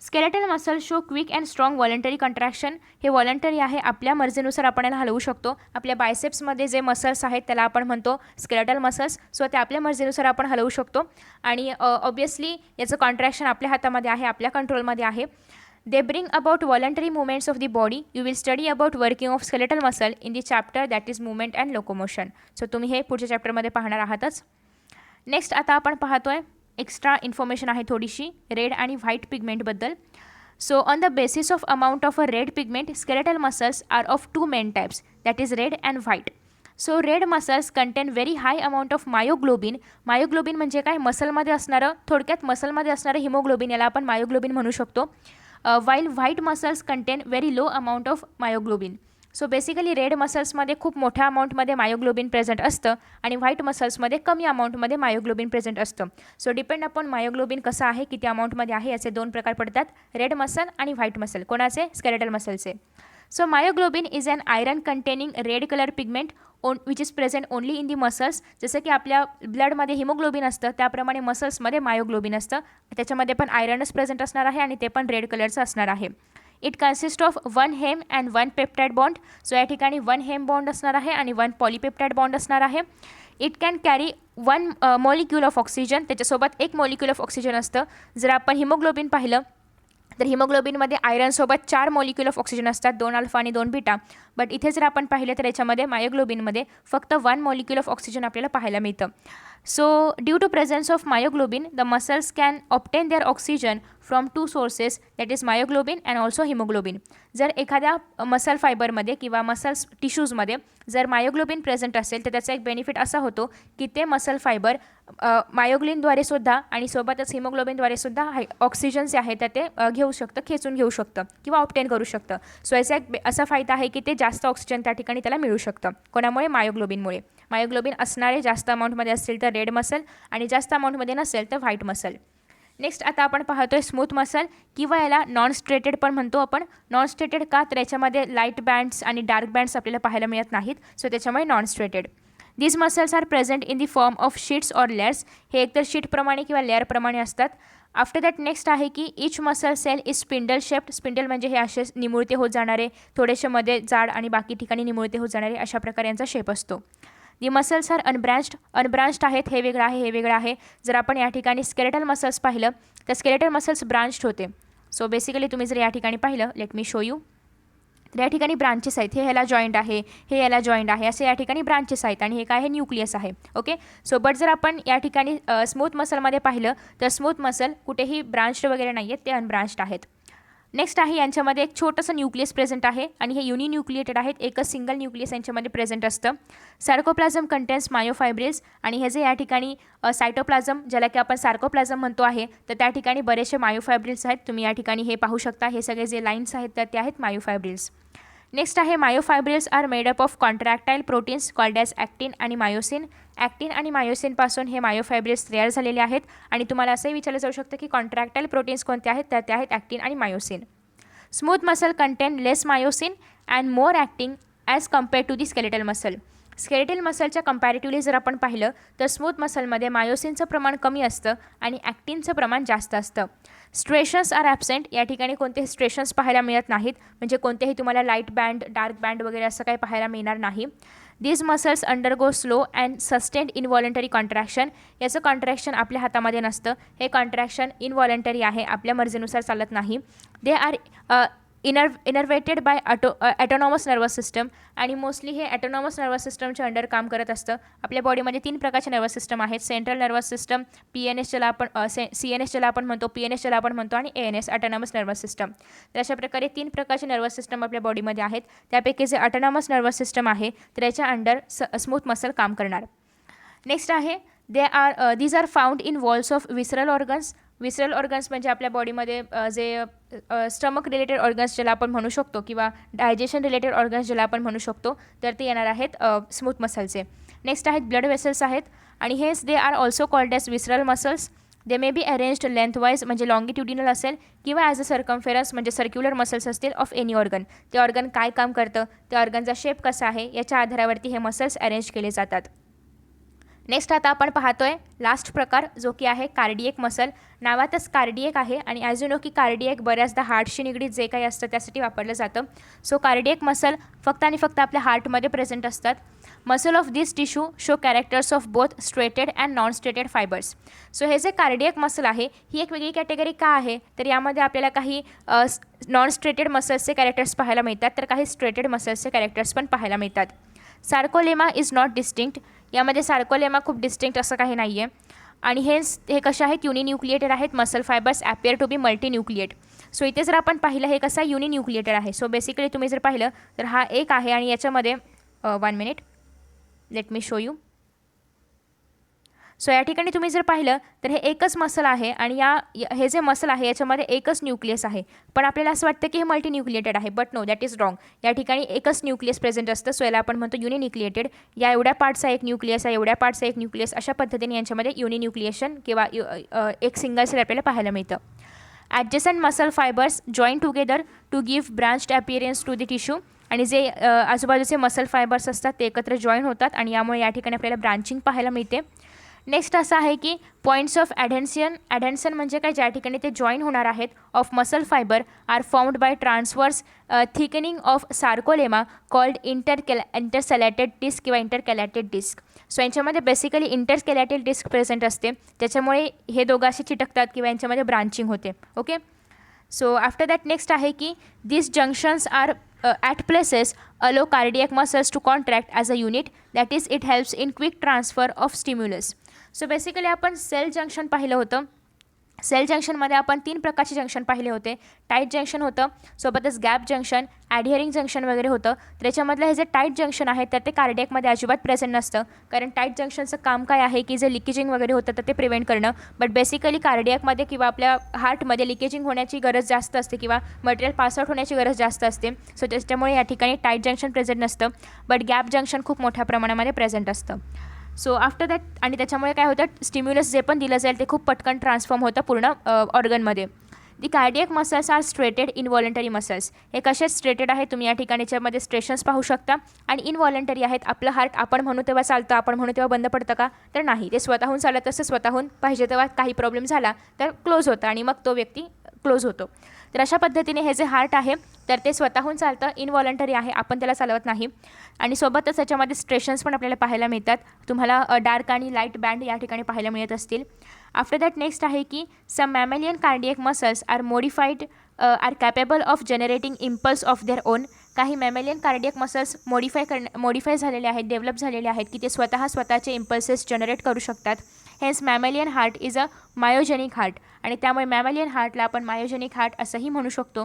skeletal muscle show quick and strong voluntary contraction. हे व्हॉलंटरी आहे, आपल्या मर्जीनुसार आपण याला हलवू शकतो. आपल्या बायसेप्समध्ये जे मसल्स आहेत त्याला आपण म्हणतो स्केलेटल मसल्स. सो ते आपल्या मर्जीनुसार आपण हलवू शकतो आणि ऑब्वियसली याचं कॉन्ट्रॅक्शन आपल्या हातामध्ये आहे, आपल्या कंट्रोलमध्ये आहे. They bring about voluntary movements of the body. You will study about working of skeletal muscle in the chapter that is movement and locomotion. So तुम्ही हे पुढच्या चॅप्टरमध्ये पाहणार आहातच. नेक्स्ट आता आपण पाहतोय एक्स्ट्रा इन्फॉर्मेशन आहे थोडीशी रेड आणि व्हाईट पिगमेंटबद्दल. So on the basis of amount of a red pigment skeletal muscles are of two main types, that is red and white. So red muscles contain very high amount of myoglobin. Myoglobin म्हणजे काय, मसलमध्ये असणारं, थोडक्यात मसलमध्ये असणारं haemoglobin, याला आपण myoglobin म्हणू शकतो. While white muscles contain very low amount of myoglobin. So basically red मसल्समध्ये खूप मोठ्या अमाऊंटमध्ये मायोग्लोबिन प्रेझेंट असतं आणि व्हाईट मसल्समध्ये कमी अमाऊंटमध्ये मायोग्लोबिन प्रेझेंट असतं. सो डिपेंड अपॉन मायोग्लोबिन कसं आहे, किती अमाऊंटमध्ये आहे, याचे दोन प्रकार पडतात, रेड मसल आणि व्हाईट मसल. कोणाचे, स्केलेटल मसलचे. So myoglobin is an iron containing red colour pigment which is present only in the muscles. जसं की आपल्या ब्लडमध्ये हिमोग्लोबिन असतं त्याप्रमाणे मसल्समध्ये मायोग्लोबिन असतं. त्याच्यामध्ये पण आयरनच प्रेझेंट असणार आहे आणि ते पण रेड कलरचं असणार आहे. It consist of 1 heme and 1 peptide bond. So या ठिकाणी 1 हेम बॉन्ड असणार आहे आणि 1 पॉलीपेप्टाइड बॉन्ड असणार आहे. It can carry 1 molecule of oxygen. त्याच्यासोबत 1 मॉलिक्यूल ऑफ ऑक्सिजन असतं. जर आपण हिमोग्लोबिन पाहिलं तर हिमोग्लोबिनमध्ये आयरनसोबत 4 मॉलिक्यूल ऑफ ऑक्सिजन असतात, 2 अल्फा आणि 2 बीटा. बट इथे जर आपण पाहिलं तर याच्यामध्ये मायोग्लोबिनमध्ये फक्त 1 मॉलिक्यूल ऑफ ऑक्सिजन आपल्याला पाहायला मिळतं. So due to presence of myoglobin the muscles can obtain their oxygen from 2 sources, that is myoglobin and also haemoglobin. जर एखाद्या मसल फायबरमध्ये किंवा मसल्स टिश्यूजमध्ये जर मायोग्लोबिन प्रेझेंट असेल तर त्याचा एक बेनिफिट असा होतो की ते मसल फायबर मायोग्लिनद्वारे सुद्धा आणि सोबतच हिमोग्लोबिनद्वारे सुद्धा ऑक्सिजन जे आहे ते घेऊ शकतं, खेचून घेऊ शकतं किंवा ऑप्टेन करू शकतं. सो याचा एक असा फायदा आहे की ते जास्त ऑक्सिजन त्या ठिकाणी त्याला मिळू शकतं. कोणामुळे, मायोग्लोबिनमुळे. मायोग्लोबिन असणारे जास्त अमाऊंटमध्ये असतील तर रेड मसल आणि जास्त अमाऊंटमध्ये नसेल तर व्हाईट मसल. नेक्स्ट आता आपण पाहतोय स्मूथ मसल किंवा याला नॉन स्ट्रेटेड पण म्हणतो आपण. नॉन स्ट्रेटेड का, तर याच्यामध्ये लाईट बँड्स आणि डार्क बँड्स आपल्याला पाहायला मिळत नाहीत. सो त्याच्यामुळे non striated. These muscles are present in the form of sheets or layers. हे एकतर शीटप्रमाणे किंवा लेअरप्रमाणे असतात. आफ्टर दॅट नेक्स्ट आहे की each muscle cell is spindle shaped. Spindle म्हणजे हे असे निमुळते होत जाणारे, थोडेसे मध्ये जाड आणि बाकी ठिकाणी निमुळते होत जाणारे, अशा प्रकारे यांचा शेप असतो. दी मसल्स आर अनब्रांच्ड आहेत. हे वेगळं आहे, हे वेगळं आहे. जर आपण या ठिकाणी स्केलेटल मसल्स पाहिलं तर स्केलेटल मसल्स ब्रांच्ड होते. सो बेसिकली तुम्ही जर या ठिकाणी पाहिलं, लेट मी शो यू, तर या ठिकाणी ब्रांचेस आहेत. हे ह्याला जॉईंट आहे, हे याला जॉईंट आहे, असे या ठिकाणी ब्रांचेस आहेत आणि हे काय आहे, न्यूक्लियस आहे. ओके. सो बट जर आपण या ठिकाणी स्मूथ मसलमध्ये पाहिलं तर स्मूथ मसल कुठेही ब्रांच्ड वगैरे नाही आहेत, ते अनब्रांच्ड आहेत. नेक्स्ट आहे यांच्यामध्ये एक छोटंसं न्यूक्लियस प्रेझेंट आहे आणि हे युनिन्यूक्लिएटेड आहेत. एकच सिंगल न्यूक्लियस यांच्यामध्ये प्रेझेंट असतं. सार्कोप्लाझम कंटेन्स मायोफायब्रिल्स आणि हे जे या ठिकाणी सायटोप्लाझम, ज्याला की आपण सार्कोप्लाझम म्हणतो आहे, तर त्या ठिकाणी बरेचसे मायोफायब्रिल्स आहेत. तुम्ही या ठिकाणी हे पाहू शकता. हे सगळे जे लाईन्स आहेत तर ते आहेत मायोफायब्रिल्स. नेक्स्ट आहे myofibrils are made up of contractile proteins called as actin आणि मायोसिन. ॲक्टिन आणि मायोसिनपासून हे मायोफायब्रिल्स तयार झालेले आहेत आणि तुम्हाला असंही विचारलं जाऊ शकतं की कॉन्ट्रॅक्टाईल प्रोटीन्स कोणते आहेत, तर ते आहेत ॲक्टिन आणि myosin. Smooth muscle contain less myosin and more actin as compared to the skeletal muscle. Skeletal मसलच्या कंपॅरेटिव्हली जर आपण पाहिलं तर स्मूथ मसलमध्ये मायोसिनचं प्रमाण कमी असतं आणि ॲक्टिनचं प्रमाण जास्त असतं. स्ट्रेशन्स आर ॲबसेंट. या ठिकाणी कोणतेही स्ट्रेशन्स पाहायला मिळत नाहीत, म्हणजे कोणतेही तुम्हाला लाईट बँड, डार्क बँड वगैरे असं काही पाहायला मिळणार नाही. These muscles undergo slow and sustained इनव्हॉलंटरी contraction. याचं कॉन्ट्रॅक्शन आपल्या हातामध्ये नसतं. हे कॉन्ट्रॅक्शन इनव्हॉलंटरी आहे, आपल्या मर्जीनुसार चालत नाही. They are innervated bye autonomous nervous system, आणि मोस्टली हे ॲटोनॉमस नर्वस सिस्टमच्या अंडर काम करत असतं. आपल्या बॉडीमध्ये 3 प्रकारचे नर्वस सिस्टम आहेत. सेंट्रल नर्वस सिस्टम, PNS ज्याला आपण CNS ज्याला आपण म्हणतो, PNS ज्याला आपण म्हणतो, आणि ANS ॲटोनॉमस नर्वस सिस्टम. तर अशा प्रकारे 3 प्रकारचे नर्वस सिस्टम आपल्या बॉडीमध्ये आहेत. त्यापैकी जे ॲटोनॉमस नर्वस सिस्टम आहे तर याच्या अंडर स्मूथ मसल काम करणार. नेक्स्ट आहे these are found in walls of visceral organs. Visceral organs म्हणजे आपल्या बॉडीमध्ये जे स्टमक रिलेटेड ऑर्गन्स ज्याला आपण म्हणू शकतो किंवा डायजेशन रिलेटेड ऑर्गन्स ज्याला आपण म्हणू शकतो, तर ते येणार आहेत स्मूथ मसलचे. नेक्स्ट आहेत ब्लड वेसल्स आहेत, आणि हेच they are also called as visceral muscles. They may be arranged lengthwise म्हणजे लॉंगिट्युडिनल असेल, किंवा ॲज अ सर्कम्फेरन्स म्हणजे सर्क्युलर मसल्स असतील ऑफ एनी ऑर्गन. ते ऑर्गन काय काम करतं, त्या ऑर्गनचा शेप कसा आहे याच्या आधारावरती हे मसल्स अरेंज केले जातात. नेक्स्ट आता आपण पाहतोय लास्ट प्रकार, जो की आहे कार्डिएक मसल. नावातच कार्डिएक आहे, आणि ॲज यू नो की कार्डिएक बऱ्याचदा हार्टशी निगडीत जे काही असतं त्यासाठी वापरलं जातं. सो कार्डिएक मसल फक्त आणि फक्त आपल्या हार्टमध्ये प्रेझेंट असतात. Muscle of this tissue show characters of both striated and non striated fibres. So हे जे कार्डिएक मसल आहे ही एक वेगळी कॅटेगरी का आहे, तर यामध्ये आपल्याला काही नॉन स्ट्रेटेड मसल्सचे कॅरेक्टर्स पाहायला मिळतात, तर काही स्ट्रेटेड मसल्सचे कॅरेक्टर्स पण पाहायला मिळतात. Sarcolemma is not distinct. यामध्ये सार्कोलेमा खूप डिस्टिंक्ट असं काही नाही आहे, आणि हे कसे आहेत, युनिन्यूक्लिएटेड आहेत. Muscle fibres appear to be multinucleate. So इथे जर आपण पाहिलं हे कसं युनिन्यूक्लिएटेड आहे. सो बेसिकली तुम्ही जर पाहिलं तर हा एक आहे, आणि याच्यामध्ये 1 minute let me show you. So या ठिकाणी तुम्ही जर पाहिलं तर हे एकच मसल आहे, आणि हे जे मसल आहे याच्यामध्ये एकच न्यूक्लियस आहे. पण आपल्याला असं वाटतं की हे मल्टीन्यूक्लिएटेड आहे, but no, that is wrong. या ठिकाणी एकच न्यूक्लियस प्रेझेंट असतं. सो याला आपण म्हणतो युनिन्यूक्लिएटेड. या एवढ्या पार्टचा एक न्यूक्लियस आहे, एवढ्या पार्टचा एक न्यूक्लियस, अशा पद्धतीने यांच्यामध्ये युनिन्यूक्लिएशन किंवा एक सिंगल सेल आपल्याला पाहायला मिळतं. Adjacent muscle fibres join together to give branched appearance to the tissue. आणि जे आजूबाजूचे मसल फायबर्स असतात ते एकत्र जॉईन होतात, आणि यामुळे या ठिकाणी आपल्याला ब्रांचिंग पाहायला मिळते. नेक्स्ट असं आहे की पॉईंट्स ऑफ ॲडहेन्सन म्हणजे काय, ज्या ठिकाणी ते जॉईन होणार आहेत of muscle fibre are found by transverse thickening of sarcolemma called intercalated disc किंवा इंटरकॅलॅटेड डिस्क. सो यांच्यामध्ये बेसिकली इंटरकॅलॅटेड डिस्क प्रेझेंट असते, त्याच्यामुळे हे दोघं असे चिटकतात किंवा यांच्यामध्ये ब्रांचिंग होते. Okay. So after that next आहे की this junctions are at places allow cardiac muscles to contract as a unit, that is it helps in quick transfer of stimulus. So basically आपण सेल जंक्शन पाहिलं होतं. Sale जंक्शनमध्ये आपण 3 प्रकारचे junction पाहिले होते. टाईट जंक्शन होतं, सोबतच गॅप जंक्शन, ॲडहिअरिंग जंक्शन वगैरे होतं. त्याच्यामधलं हे जे टाईट जंक्शन आहे तर ते कार्डियकमध्ये अजिबात प्रेझेंट नसतं, कारण टाईट जंक्शनचं काम काय आहे की जे लिकेजिंग वगैरे होतं तर ते प्रिव्हेंट करणं. बट बेसिकली कार्डियकमध्ये किंवा आपल्या हार्टमध्ये लिकेजिंग होण्याची गरज जास्त असते किंवा मटेरियल पासआउट होण्याची गरज जास्त असते. सो त्याच्यामुळे या ठिकाणी टाईट जंक्शन प्रेझेंट नसतं, बट गॅप जंक्शन खूप मोठ्या प्रमाणामध्ये प्रेझेंट असतं. सो आफ्टर दॅट, आणि त्याच्यामुळे काय होतं, स्टिम्युलस जे पण दिलं जाईल ते खूप पटकन ट्रान्सफॉर्म होतं पूर्ण ऑर्गनमध्ये. The cardiac muscles are striated involuntary muscles. हे कसे स्ट्रेटेड आहे, तुम्ही या ठिकाणी याच्यामध्ये स्ट्रेशन्स पाहू शकता, आणि इनव्हॉलंटरी आहेत. आपलं हार्ट आपण म्हणू तेव्हा चालतं, आपण म्हणू तेव्हा बंद पडतं का, तर नाही, ते स्वतःहून चालत असतं. स्वतःहून पाहिजे तेव्हा काही प्रॉब्लेम झाला तर क्लोज होतं, आणि मग तो व्यक्ती क्लोज होतो. तर अशा पद्धतीने हे जे हार्ट आहे तर ते स्वतःहून चालतं, इनव्हॉलंटरी आहे, आपण त्याला चालवत नाही. आणि सोबतच त्याच्यामध्ये स्ट्रेशन्स पण आपल्याला पाहायला मिळतात. तुम्हाला डार्क आणि लाईट बँड या ठिकाणी पाहायला मिळत असतील. आफ्टर दॅट नेक्स्ट आहे की some mammalian cardiac muscles are are capable of generating impulse of their own. काही मॅमेलियन कार्डियक मसल्स मॉडिफाय झालेले आहेत, डेव्हलप झालेले आहेत की ते स्वतःचे इम्पल्सेस जनरेट करू शकतात. Hence mammalian heart is a myogenic heart, आणि त्यामुळे मॅमेलियन हार्टला आपण मायोजेनिक हार्ट असंही म्हणू शकतो.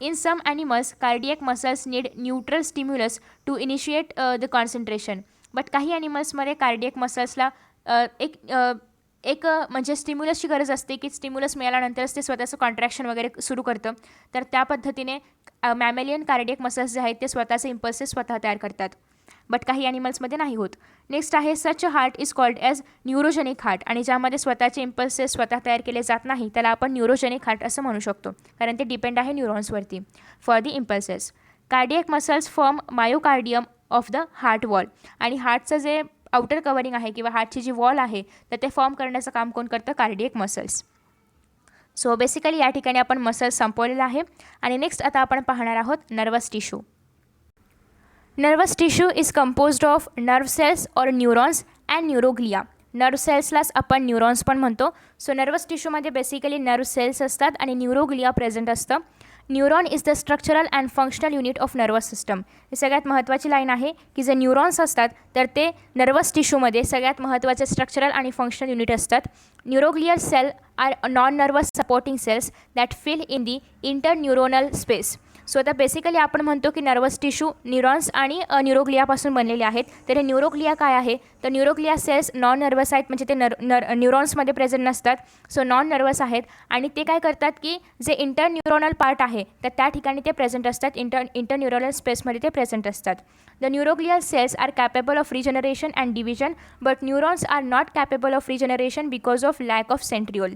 In some animals cardiac muscles need neutral stimulus to initiate the concentration. But काही ॲनिमल्समध्ये कार्डियक मसल्सला एक म्हणजे स्टिम्युलसची गरज असते की स्टिम्युलस मिळाल्यानंतरच ते स्वतःचं कॉन्ट्रॅक्शन वगैरे सुरू करतं. तर त्या पद्धतीने मॅमेलियन कार्डियक मसल्स जे आहेत ते स्वतःचे इम्पल्सेस स्वतः तयार करतात, बट काही ॲनिमल्समध्ये नाही होत. नेक्स्ट आहे such a heart is called as neurogenic heart, आणि ज्यामध्ये स्वतःचे इम्पल्सेस स्वतः तयार केले जात नाही त्याला आपण न्यूरोजेनिक हार्ट असं म्हणू शकतो, कारण ते डिपेंड आहे न्यूरॉन्सवरती for the impulses. Cardiac muscles form myocardium of the heart wall, and हार्टचं जे आउटर कवरिंग आहे किंवा हार्टची जी वॉल आहे तर ते फॉर्म करण्याचं काम कोण करतं, कार्डियक मसल्स. सो बेसिकली या ठिकाणी आपण मसल्स संपवलेला आहे. आणि नेक्स्ट आता आपण पाहणार आहोत nervous tissue. Nervous tissue is composed of nerve cells or neurons and neuroglia. Nerve सेल्सलाच आपण न्यूरॉन्स पण म्हणतो. सो नर्वस टिश्यूमध्ये बेसिकली नर्व सेल्स असतात आणि न्यूरोग्लिया प्रेझेंट असतं. Neuron is the structural and functional unit of nervous system. ही सगळ्यात महत्त्वाची लाईन आहे की जे न्यूरॉन्स असतात तर ते नर्वस टिश्यूमध्ये सगळ्यात महत्त्वाचे स्ट्रक्चरल आणि फंक्शनल युनिट असतात. Neuroglial cell are non nervous supporting cells that fill in the interneuronal space. So आता बेसिकली आपण म्हणतो की नर्वस टिश्यू न्यूरॉन्स आणि न्यूरोग्लियापासून बनलेले आहेत. तर हे न्यूरोग्लिया काय आहे, तर न्यूरोग्लिया सेल्स नॉन नर्वस आहेत, म्हणजे ते न्यूरॉन्समध्ये प्रेझेंट नसतात. सो नॉन नर्वस आहेत आणि ते काय करतात की जे इंटरन्यूरोनल पार्ट आहे तर त्या ठिकाणी ते प्रेझेंट असतात, इंटरन्यूरोनल स्पेसमध्ये ते प्रेझेंट असतात. The neuroglial cells are capable of regeneration and division but neurons are not capable of regeneration because of lack of centriole.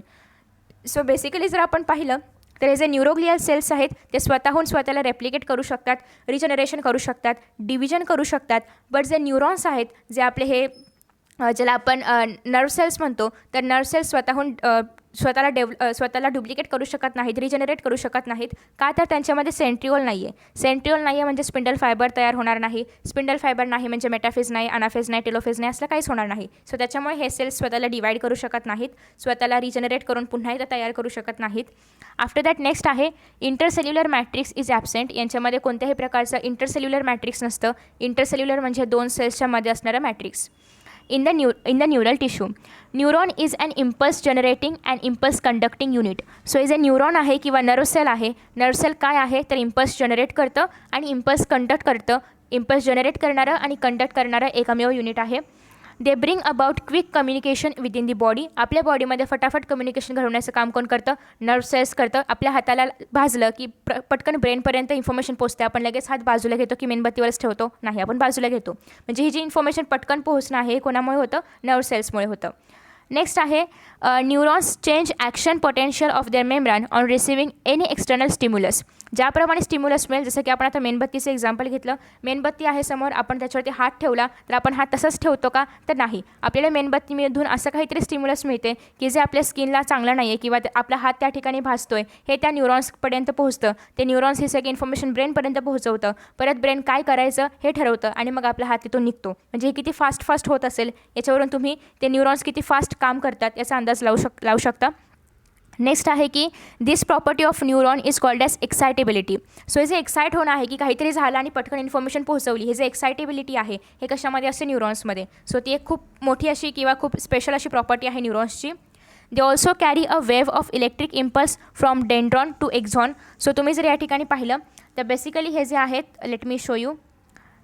So basically जर आपण पाहिलं तर हे जे न्यूरोग्लियल सेल्स आहेत ते स्वतःहून स्वतःला रेप्लिकेट करू शकतात, रिजनरेशन करू शकतात, डिव्हिजन करू शकतात. बट जे न्यूरॉन्स आहेत जे आपले हे ज्याला आपण नर्व सेल्स म्हणतो, तर नर्व सेल्स स्वतःहून स्वतःला डुप्लिकेट करू शकत नाहीत, रिजनरेट करू शकत नाहीत. का, तर त्यांच्यामध्ये सेंट्रिओल नाही आहे. सेंट्रिओल नाही आहे म्हणजे स्पिंडल फायबर तयार होणार नाही. स्पिंडल फायबर नाही म्हणजे मेटाफेज नाही, अनाफेज नाही, टेलोफेज नाही, असलं काहीच होणार नाही. सो त्याच्यामुळे हे सेल्स स्वतःला डिवाईड करू शकत नाहीत, स्वतःला रिजनरेट करून पुन्हा एकदा तयार करू शकत नाहीत. आफ्टर दॅट नेक्स्ट आहे इंटरसेल्युलर मॅट्रिक्स इज ॲबसेंट. यांच्यामध्ये कोणत्याही प्रकारचं इंटरसेल्युलर मॅट्रिक्स नसतं. इंटरसेल्युलर म्हणजे दोन सेल्सच्या मध्ये असणारं matrix. in the neural tissue. Neuron is an impulse generating and impulse conducting unit. So is a neuron आहे किंवा नर्व सेल आहे. नर्व सेल काय आहे तर इम्पल्स जनरेट करतं आणि इम्पल्स कंडक्ट करतं. इम्पल्स जनरेट करणारं आणि कंडक्ट करणारं एकमेव युनिट आहे. They bring about quick communication within the body. आपल्या बॉडीमध्ये फटाफट कम्युनिकेशन घडवण्याचं काम कोण करतं, नर्व सेल्स करतं. आपल्या हाताला भाजलं की पटकन ब्रेनपर्यंत इन्फॉर्मेशन पोहोचते. आपण लगेच हात बाजूला घेतो की मेणबत्तीवरच ठेवतो, नाही, आपण बाजूला घेतो. म्हणजे ही जी इन्फॉर्मेशन पटकन पोहोचणं आहे हे कोणामुळे होतं, नर्व सेल्समुळे होतं. नेक्स्ट आहे neurons change action potential of their membrane on receiving any external stimulus. ज्याप्रमाणे स्टिम्युलस मिळेल, जसं की आपण आता मेणबत्तीचं एक्झाम्पल घेतलं, मेणबत्ती आहे समोर, आपण त्याच्यावरती हात ठेवला तर आपण हात तसंच ठेवतो का, तर नाही. आपल्याला मेणबत्तीमधून असं काहीतरी स्टिम्युलस मिळते की जे आपल्या स्किनला चांगलं नाही आहे किंवा आपला हात त्या ठिकाणी भाजतोय, हे त्या न्यूरॉन्सपर्यंत पोहोचतं. ते न्यूरॉन्स ही सगळी इन्फॉर्मेशन ब्रेनपर्यंत पोहोचवतं. परत ब्रेन काय करायचं हे ठरवतं आणि मग आपला हात तिथून निघतो. म्हणजे हे किती फास्ट होत असेल याच्यावरून तुम्ही ते न्यूरॉन्स किती फास्ट काम करतात याचा अंदाज लावू शकता. नेक्स्ट आहे की this property of neuron is called as excitability. So हे जे एक्साईट होणं आहे की काहीतरी झालं आणि पटकन इन्फॉर्मेशन पोहोचवली, हे जे एक्सायटेबिलिटी आहे हे कशामध्ये असते, न्यूरॉन्समध्ये. सो ती एक खूप मोठी अशी किंवा खूप स्पेशल अशी प्रॉपर्टी आहे न्यूरॉन्सची. They also carry a wave of electric impulse from dendron to axon. So तुम्ही जर या ठिकाणी पाहिलं तर बेसिकली हे जे आहेत, let me show you.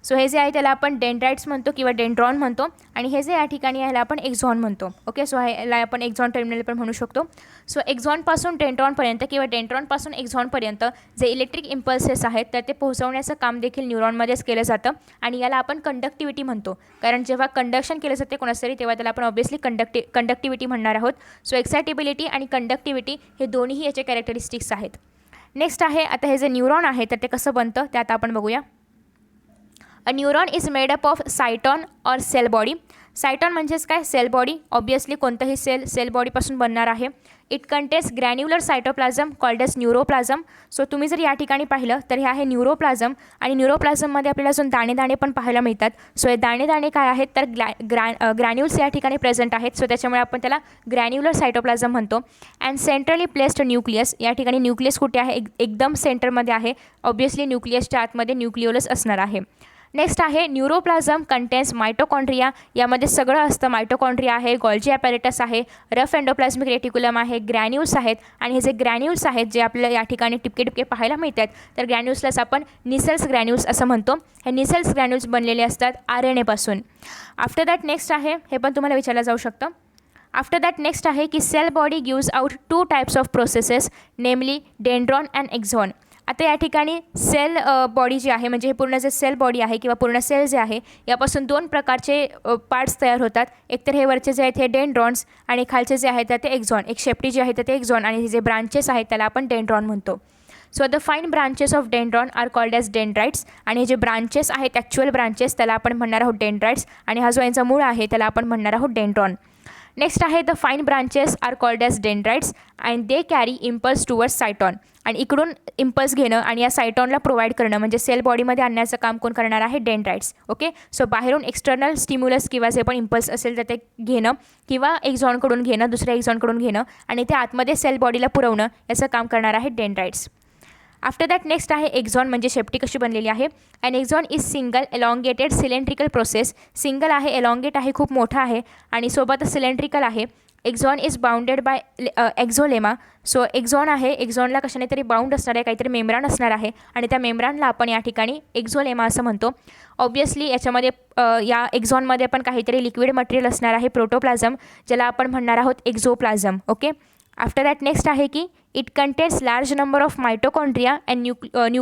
So हे जे आहे त्याला आपण डेंड्राइट्स म्हणतो किंवा डेंड्रॉन म्हणतो आणि हे जे या ठिकाणी ह्याला आपण एक्झॉन म्हणतो. ओके, सो ह्याला आपण एक्झॉन टर्मिनल पण म्हणू शकतो. सो एक्झॉनपासून डेंड्रॉनपर्यंत किंवा डेंड्रॉनपासून एक्झॉनपर्यंत जे इलेक्ट्रिक इम्पल्सेस आहेत तर ते पोहोचवण्याचं काम देखील न्यूरॉनमध्येच केलं जातं आणि याला आपण कंडक्टिव्हिटी म्हणतो. कारण जेव्हा कंडक्शन केलं जाते कोणाचं तरी तेव्हा त्याला आपण ऑब्व्हियसली कंडक्टिव्हिटी म्हणणार आहोत. सो एक्सायटेबिलिटी आणि कंडक्टिव्हिटी हे दोन्ही याचे कॅरेक्टरिस्टिक्स आहेत. नेक्स्ट आहे आता हे जे न्यूरॉन आहे तर ते कसं बनतं ते आता आपण बघूया. A neuron is made up of cyton or cell body. Cyton म्हणजेच काय, सेल बॉडी. ऑब्वियसली कोणतंही सेल बॉडीपासून बनणार आहे. It contains granular cytoplasm called as neuroplasm. So तुम्ही जर या ठिकाणी पाहिलं तर हे आहे न्यूरोप्लाझम आणि न्यूरोप्लाझममध्ये आपल्याला अजून दाणे पण पाहायला मिळतात. सो हे दाणे काय आहेत तर ग्रॅन्युल्स या ठिकाणी प्रेझेंट आहेत. सो त्याच्यामुळे आपण त्याला ग्रॅन्युलर सायटोप्लाझम म्हणतो. And centrally placed nucleus. या ठिकाणी न्यूक्लियस कुठे आहे, एकदम सेंटरमध्ये आहे. ऑब्वियसली न्यूक्लियसच्या आतमध्ये न्यूक्लिओलस असणार आहे. नेक्स्ट आहे न्यूरोप्लाझम कंटेन्स मायटोकॉन्ड्रिया. यामध्ये सगळं असतं. मायटोकॉन्ड्रिया आहे, गोल्जी ॲपॅरेटस आहे, रफ एंडोप्लाझमिक रेटिक्युलम आहे, ग्रॅन्युल्स आहेत आणि हे जे ग्रॅन्युल्स आहेत जे आपल्याला या ठिकाणी टिपके पाहायला मिळतात तर ग्रॅन्युल्सलाच आपण निसेल्स ग्रॅन्युल्स असं म्हणतो. हे निसेल्स ग्रॅन्युल्स बनलेले असतात RNA पासून. आफ्टर दॅट नेक्स्ट आहे, हे पण तुम्हाला विचारलं जाऊ शकतं. आफ्टर दॅट नेक्स्ट आहे की cell body gives out 2 types of processes, namely dendron and axon. आता या ठिकाणी सेल बॉडी जी आहे म्हणजे हे पूर्ण जे सेल बॉडी आहे किंवा पूर्ण सेल जे आहे यापासून 2 प्रकारचे पार्ट्स तयार होतात. एकतर हे वरचे जे आहेत हे डेंड्रॉन्स आणि खालचे जे आहेत ते एक्झॉन. एक शेपटी जी आहे ते एक्झॉन आणि हे जे ब्रांचेस आहेत त्याला आपण डेंड्रॉन म्हणतो. So the fine branches of dendron are called as dendrites. आणि हे जे ब्रांचेस आहेत ॲक्च्युअल ब्रांचेस त्याला आपण म्हणणार आहोत डेंड्राइट्स आणि हा जो यांचा मूळ आहे त्याला आपण म्हणणार आहोत डेंड्रॉन. नेक्स्ट आहे the fine branches are called as dendrites and they carry impulse towards cyton. आणि इकडून इम्पल्स घेणं आणि या सायटॉनला प्रोव्हाइड करणं म्हणजे सेल बॉडीमध्ये आणण्याचं काम कोण करणार आहे, डेंड्राइट्स. ओके, सो बाहेरून एक्सटर्नल स्टिम्युलस किंवा जे पण इम्पल्स असेल तर ते घेणं किंवा एक्झॉनकडून घेणं, दुसऱ्या एक्झॉनकडून घेणं आणि ते आतमध्ये सेल बॉडीला पुरवणं याचं काम करणार आहे डेंड्राइट्स. आफ्टर दॅट नेक्स्ट आहे एक्झॉन, म्हणजे शेपटी कशी बनलेली आहे. And axon is single elongated cylindrical process. Single आहे, एलॉंगेट आहे, खूप मोठा आहे आणि सोबतच सिलेंड्रिकल आहे. एक्झॉन इज बाउंडेड बाय एक्झोलेमा. सो एक्झॉन आहे, एक्झॉनला कशाने तरी बाउंड असणार आहे, काहीतरी मेम्ब्रान असणार आहे आणि त्या मेम्ब्रानला आपण या ठिकाणी एक्झोलेमा असं म्हणतो. ऑब्वियसली याच्यामध्ये या एक्झॉनमध्ये पण काहीतरी लिक्विड मटेरियल असणार आहे, प्रोटोप्लाझम, ज्याला आपण म्हणणार आहोत एक्झोप्लाझम. ओके. आफ्टर दॅट नेक्स्ट आहे की it contains large number of mitochondria and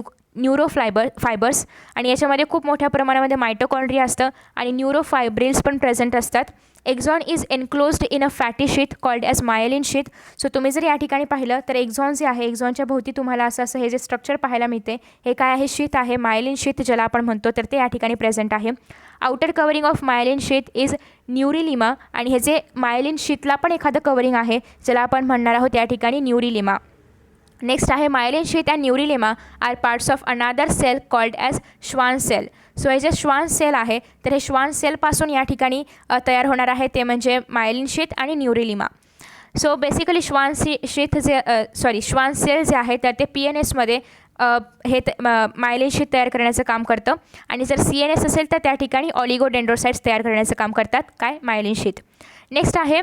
fibres. आणि याच्यामध्ये खूप मोठ्या प्रमाणामध्ये मायटोकॉन्ड्रिया असतं आणि न्यूरोफायब्रिल्स पण प्रेझेंट असतात. Axon is enclosed in a fatty sheath called as myelin sheath. So तुम्ही जर या ठिकाणी पाहिलं तर एक्झॉन जे आहे, एक्झॉनच्या भोवती तुम्हाला असं हे जे स्ट्रक्चर पाहायला मिळते, हे काय आहे, शीथ आहे, मायलिन शीथ ज्याला आपण म्हणतो, तर ते या ठिकाणी प्रेझेंट आहे. Outer covering of myelin sheath is neurilemma. आणि हे जे मायलिन शीथला पण एखादं कवरिंग आहे ज्याला आपण म्हणणार आहोत या ठिकाणी न्यूरिलिमा. नेक्स्ट आहे myelin sheath and neurilemma are parts of another cell called as Schwann cell. So हे जे श्वान सेल आहे तर हे श्वान सेलपासून या ठिकाणी तयार होणार आहे, ते म्हणजे मायलिन शीथ आणि न्यूरिलिमा. सो बेसिकली श्वान सेल जे आहे तर ते PNSमध्ये हे मायलिन शीथ तयार करण्याचं काम करतं आणि जर CNS असेल तर त्या ठिकाणी ऑलिगोडेंड्रोसाइट्स तयार करण्याचं काम करतात, काय, मायलिन शीथ. नेक्स्ट आहे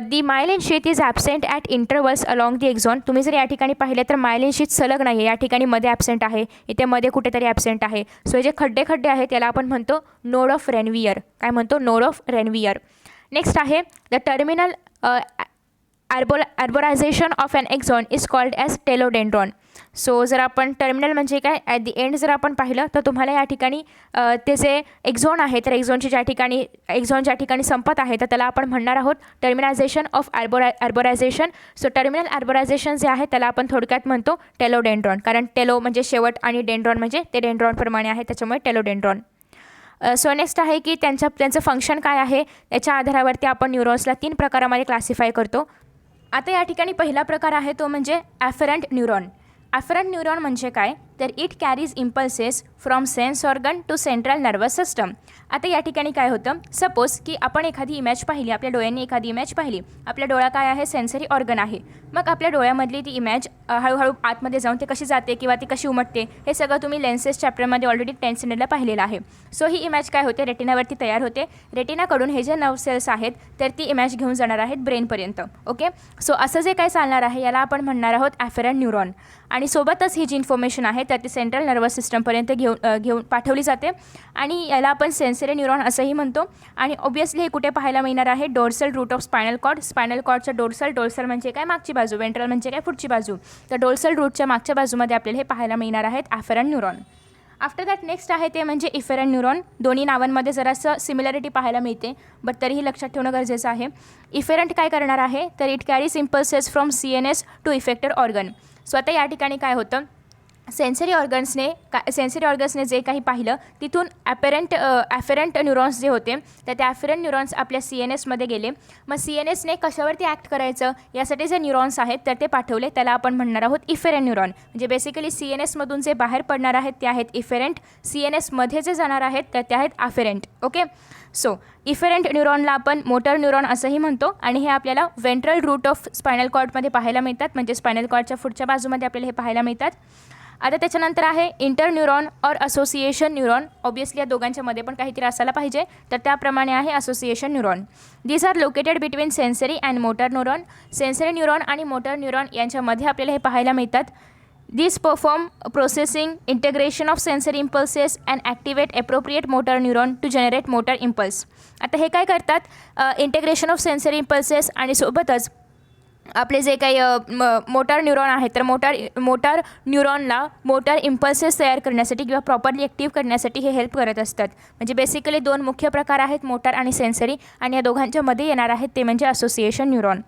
the myelin sheath is absent at intervals along the axon. तुम्ही जर या ठिकाणी पाहिलं तर मायलिन शीथ सलग नाही आहे, या ठिकाणी मध्ये ॲबसेंट आहे, इथे मध्ये कुठेतरी ॲबसेंट आहे. सो हे जे खड्डे आहेत त्याला आपण म्हणतो नोड ऑफ रेनवियर. काय म्हणतो, नोड ऑफ रेनवियर. नेक्स्ट आहे the terminal arborization of an axon is called as telodendron. So जर आपण टर्मिनल म्हणजे काय, ॲट दी एंड जर आपण पाहिलं तर तुम्हाला या ठिकाणी ते जे एक्झॉन आहे तर एक्झॉन ज्या ठिकाणी संपत आहे तर त्याला आपण म्हणणार आहोत टर्मिनायझेशन ऑफ अर्बोरायझेशन. सो टर्मिनल अर्बोरायझेशन जे आहे त्याला आपण थोडक्यात म्हणतो टेलोडेंड्रॉन, कारण टेलो म्हणजे शेवट आणि डेंड्रॉन म्हणजे ते डेंड्रॉनप्रमाणे आहे, त्याच्यामुळे टेलोडेंड्रॉन. सो नेक्स्ट आहे की त्यांचं फंक्शन काय आहे, याच्या आधारावरती आपण न्यूरॉन्सला 3 प्रकारामध्ये क्लासिफाय करतो. आता या ठिकाणी पहिला प्रकार आहे तो म्हणजे ॲफरंट न्यूरॉन. ॲफरंट न्यूरॉन म्हणजे काय, तर it carries impulses from sense organ to central nervous system. आता या ठिकाणी काय होतं, सपोज की आपण एखादी इमेज पाहिली, आपल्या डोळ्यांनी एखादी इमेज पाहिली, आपल्या डोळा काय आहे, सेन्सरी ऑर्गन आहे. मग आपल्या डोळ्यामधली ती इमेज हळूहळू आतमध्ये जाऊन ते कशी जाते किंवा ती कशी उमटते हे सगळं तुम्ही लेन्सेस चॅप्टरमध्ये ऑलरेडी 10th स्टँडर्डला पाहिलेलं आहे. सो ही इमेज काय होते, रेटिनावरती तयार होते. रेटिनाकडून हे जे नर्व सेल्स आहेत तर ती इमेज घेऊन जाणार आहेत ब्रेनपर्यंत. ओके. सो असं जे काय चालणार आहे याला आपण म्हणणार आहोत ॲफरंट न्यूरॉन. आणि सोबतच ही जी इन्फॉर्मेशन आहे तर ती सेंट्रल नर्वस सिस्टमपर्यंत घेऊन पाठवली जाते आणि याला आपण सेन्सरी न्यूरॉन असंही म्हणतो. आणि ऑब्वियसली हे कुठे पाहायला मिळणार आहे, dorsal root of spinal cord. Spinal कॉर्डचं डोर्सल म्हणजे काय, मागची बाजू, वेंट्रल म्हणजे काय, पुढची बाजू. तर डोर्सल रूटच्या मागच्या बाजूमध्ये आपल्याला हे पाहायला मिळणार आहेत ॲफरंट न्यूरॉन. आफ्टर दॅट नेक्स्ट आहे ते म्हणजे इफेरंट न्यूरॉन. दोन्ही नावांमध्ये जरासं सिमिलॅरिटी पाहायला मिळते, बट तरीही लक्षात ठेवणं गरजेचं आहे. इफेरंट काय करणार आहे, तर it carries impulses from CNS to effected organ. So आता या ठिकाणी काय होतं, सेन्सरी ऑर्गन्सने जे काही पाहिलं तिथून ॲफेरंट न्यूरॉन्स जे होते तर ते ॲफेरंट न्यूरॉन्स आपल्या CNSमध्ये गेले. मग CNSने कशावरती ॲक्ट करायचं यासाठी जे न्यूरॉन्स आहेत तर ते पाठवले, त्याला आपण म्हणणार आहोत इफेरंट न्यूरॉन. म्हणजे बेसिकली CNSमधून जे बाहेर पडणार आहेत ते आहेत इफेरंट, CNSमध्ये जे जाणार आहेत तर ते आहेत ॲफेरंट. ओके. सो इफेरंट न्यूरॉनला आपण मोटर न्यूरॉन असंही म्हणतो आणि हे आपल्याला वेंट्रल रूट ऑफ स्पायनल कॉर्डमध्ये पाहायला मिळतात, म्हणजे स्पायनल कॉर्डच्या पुढच्या बाजूमध्ये आपल्याला हे पाहायला मिळतात. आता त्याच्यानंतर आहे इंटर न्यूरॉन और असोसिएशन न्यूरॉन. ऑब्वियसली या दोघांच्यामध्ये पण काहीतरी असायला पाहिजे, तर त्याप्रमाणे आहे association neuron. These are located between sensory and motor neuron. Sensory neuron आणि मोटर न्यूरॉन यांच्यामध्ये आपल्याला हे पाहायला मिळतात. These perform processing, integration of sensory impulses and activate appropriate motor neuron to generate motor impulse. आता हे काय करतात, इंटिग्रेशन ऑफ सेन्सरी इम्पल्सेस आणि सोबतच आपले जे काही मोटर न्यूरॉन आहेत तर मोटर न्यूरॉनला मोटर इम्पल्सेस तयार करण्यासाठी किंवा प्रॉपरली ॲक्टिव्ह करण्यासाठी हे हेल्प करत असतात. म्हणजे बेसिकली 2 मुख्य प्रकार आहेत, मोटर आणि सेन्सरी, आणि या दोघांच्यामध्ये येणार आहेत ते म्हणजे असोसिएशन न्यूरॉन.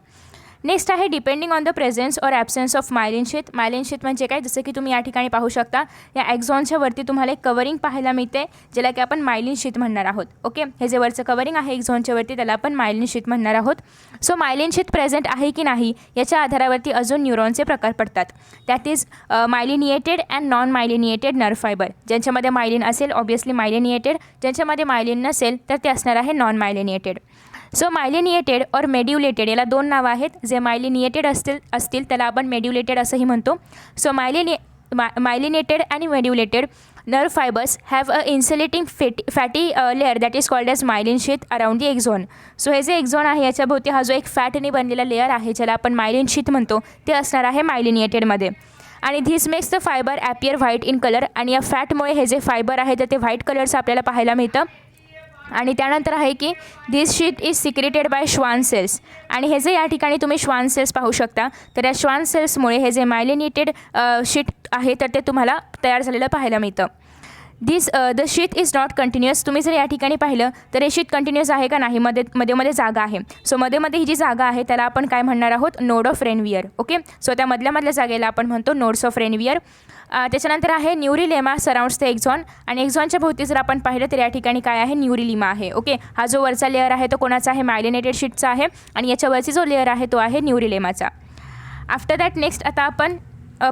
नेक्स्ट आहे डिपेंडिंग ऑन द प्रेझेन्स और absence of myelin sheath. Myelin sheath म्हणजे काय, जसं की तुम्ही या ठिकाणी पाहू शकता या एक्झॉनच्या वरती तुम्हाला एक कवरिंग पाहायला मिळते ज्याला की आपण मायलिन शीथ म्हणणार आहोत. ओके. हे जे वरचं कवरिंग आहे एक्झॉनच्या वरती त्याला आपण मायलिन शीथ म्हणणार आहोत. सो मायलिन शीथ प्रेझेंट आहे की नाही याच्या आधारावरती अजून न्यूरॉनचे प्रकार पडतात. That is myelinated and non myelinated nerve fibre. ज्यांच्यामध्ये मायलिन असेल ऑब्वियसली मायलिनिएटेड, ज्यांच्यामध्ये मायलिन नसेल तर ते असणार आहे नॉन मायलिनिएटेड. सो मायलिनिएटेड और मेड्युलेटेड याला 2 नावं आहेत. जे मायलिनिएटेड असतील त्याला आपण मेड्युलेटेड असंही म्हणतो. So myelinated and modulated nerve fibers have a insulating fatty layer that is called as myelin sheath around the axon. So हे जे एक्झॉन आहे याच्याभोवती हा जो एक फॅटने बनलेला लेअर आहे ज्याला आपण मायलिन शीथ म्हणतो ते असणार आहे मायलिनेटेडमध्ये. आणि this makes the fibre appear white in colour. आणि या फॅटमुळे हे जे फायबर आहे तर ते व्हाईट कलरचं आपल्याला पाहायला मिळतं. आणि त्यानंतर आहे की this sheet is secreted by Schwann cells. आणि हे जे या ठिकाणी तुम्ही श्वान सेल्स पाहू शकता तर या श्वान सेल्समुळे हे जे मायलिनेटेड शीट आहे तर ते तुम्हाला तयार झालेलं पाहायला मिळतं. The sheet is not continuous. तुम्ही जर या ठिकाणी पाहिलं तर हे शीट कंटिन्युअस आहे का नाही, मध्ये जागा आहे. सो मध्ये ही जी जागा आहे त्याला आपण काय म्हणणार आहोत, node of Ranvier. Okay, so त्या मधल्या जागेला आपण म्हणतो नोड्स ऑफ रेनवियर. त्याच्यानंतर आहे न्यूरिलेमा सराउंड्स द एक्झॉन. आणि एक्झॉनच्या भोवती जर आपण पाहिलं तर या ठिकाणी काय आहे, न्यूरिलिमा आहे. ओके, हा जो वरचा लेअर आहे तो कोणाचा आहे, मायलिनेटेड शीटचा आहे. आणि याच्यावरची जो लेअर आहे तो आहे न्यूरिलेमाचा. आफ्टर दॅट नेक्स्ट आता आपण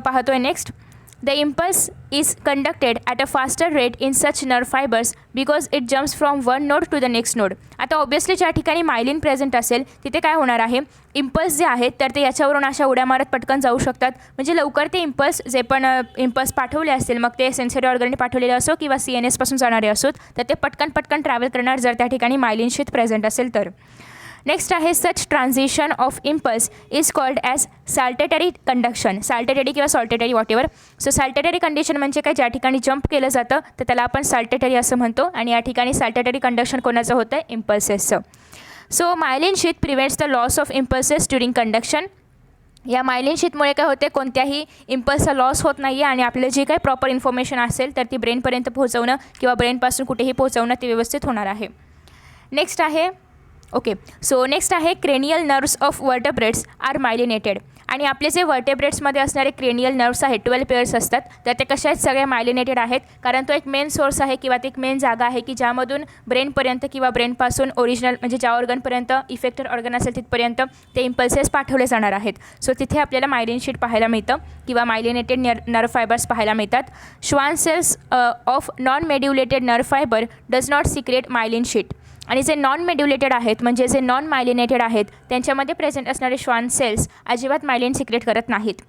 पाहतोय next, the impulse is conducted at a faster rate in such nerve fibers because it jumps from one node to the next node. आता ऑब्वियसली ज्या ठिकाणी मायलिन प्रेझेंट असेल तिथे काय होणार आहे, इम्पल्स जे आहेत तर ते याच्यावरून अशा उड्या मारत पटकन जाऊ शकतात. म्हणजे लवकर ते इम्पल्स जे पण इम्पल्स पाठवले असतील, मग ते सेन्सरी ऑर्गनने पाठवलेले असो किंवा CNS पासून जाणारे असोत, तर ते पटकन ट्रॅव्हल करणार जर त्या ठिकाणी मायलिन शीथ प्रेझेंट असेल तर. नेक्स्ट आहे such transition of impulse is called as saltatory conduction. Saltatory किंवा saltatory whatever. So saltatory condition म्हणजे काय, ज्या ठिकाणी जंप केलं जातं तर त्याला आपण साल्टेटरी असं म्हणतो. आणि या ठिकाणी साल्टेटरी कंडक्शन कोणाचं होतं आहे, इम्पल्सेसचं. So myelin sheath prevents the loss of impulses during conduction. या मायलिन शीथमुळे काय होते, कोणत्याही इम्पल्सचा लॉस होत नाही आहे आणि आपल्याला जे काही प्रॉपर इन्फॉर्मेशन असेल तर ती ब्रेनपर्यंत पोहोचवणं किंवा ब्रेनपासून कुठेही पोहोचवणं ते व्यवस्थित होणार आहे. नेक्स्ट आहे सो नेक्स्ट आहे cranial nerves of vertebrates are myelinated. आणि आपले जे वर्टेब्रेट्समध्ये असणारे क्रेनियल नर्व्स आहेत 12 पेअर्स असतात तर ते कशा आहेत, सगळे मायलिनेटेड आहेत. कारण तो एक मेन सोर्स आहे किंवा ती एक मेन जागा आहे की ज्यामधून ब्रेनपर्यंत किंवा ब्रेनपासून ओरिजिनल म्हणजे ज्या ऑर्गनपर्यंत इफेक्टेड ऑर्गन असेल तिथपर्यंत ते इम्पल्सेस पाठवले जाणार आहेत. सो तिथे आपल्याला मायलिन शीट पाहायला मिळतं किंवा मायलिनेटेड नर्व फायबर्स पाहायला मिळतात. Schwann cells of non medullated nerve fibre does not secrete myelin sheet. आणि जे नॉन मेड्युलेटेड आहेत म्हणजे जे नॉन मायलिनेटेड आहेत त्यांच्यामध्ये प्रेझेंट असणारे श्वान सेल्स अजिबात मायलिन सिक्रेट करत नाहीत.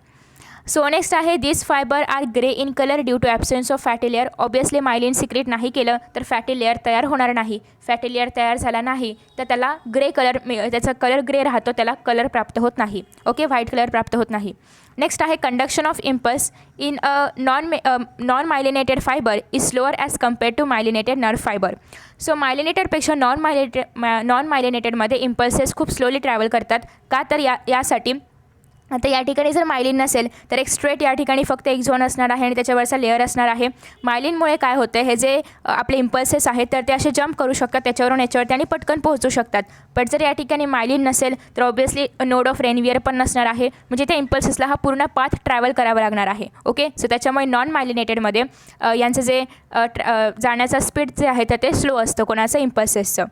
सो नेक्स्ट आहे this fibre are grey in colour due to absence of fatty layer. Obviously myelin secrete नाही केलं तर फॅटी लेअर तयार होणार नाही. फॅटी लेअर तयार झाला नाही तर त्याला ग्रे कलर, त्याचा कलर ग्रे राहतो, त्याला कलर प्राप्त होत नाही. ओके, व्हाईट कलर प्राप्त होत नाही. नेक्स्ट आहे conduction of impulse in a non myelinated fibre is slower as compared to myelinated nerve fibre. So मायलिनेटेडपेक्षा नॉन मायलिनेटेडमध्ये इम्पल्सेस खूप स्लोली ट्रॅव्हल करतात. का तर यासाठी आता या ठिकाणी जर मायलिन नसेल तर एक स्ट्रेट या ठिकाणी फक्त एक झोन असणार आहे आणि त्याच्यावरचा लेअर असणार आहे. मायलिनमुळे काय होतं, हे जे आपले इम्पल्सेस आहेत तर ते असे जंप करू शकतात त्याच्यावरून याच्यावरती आणि पटकन पोहोचू शकतात. पण जर या ठिकाणी मायलिन नसेल तर ऑब्वियसली नोड ऑफ रेनवियर पण नसणार आहे. म्हणजे त्या इम्पल्सेसला हा पूर्ण पाथ ट्रॅव्हल करावा लागणार आहे. ओके, सो त्याच्यामुळे नॉन मायलिनेटेडमध्ये यांचं जे जाण्याचा स्पीड जे आहे तर ते स्लो असतं कोणाचं, इम्पल्सेसचं.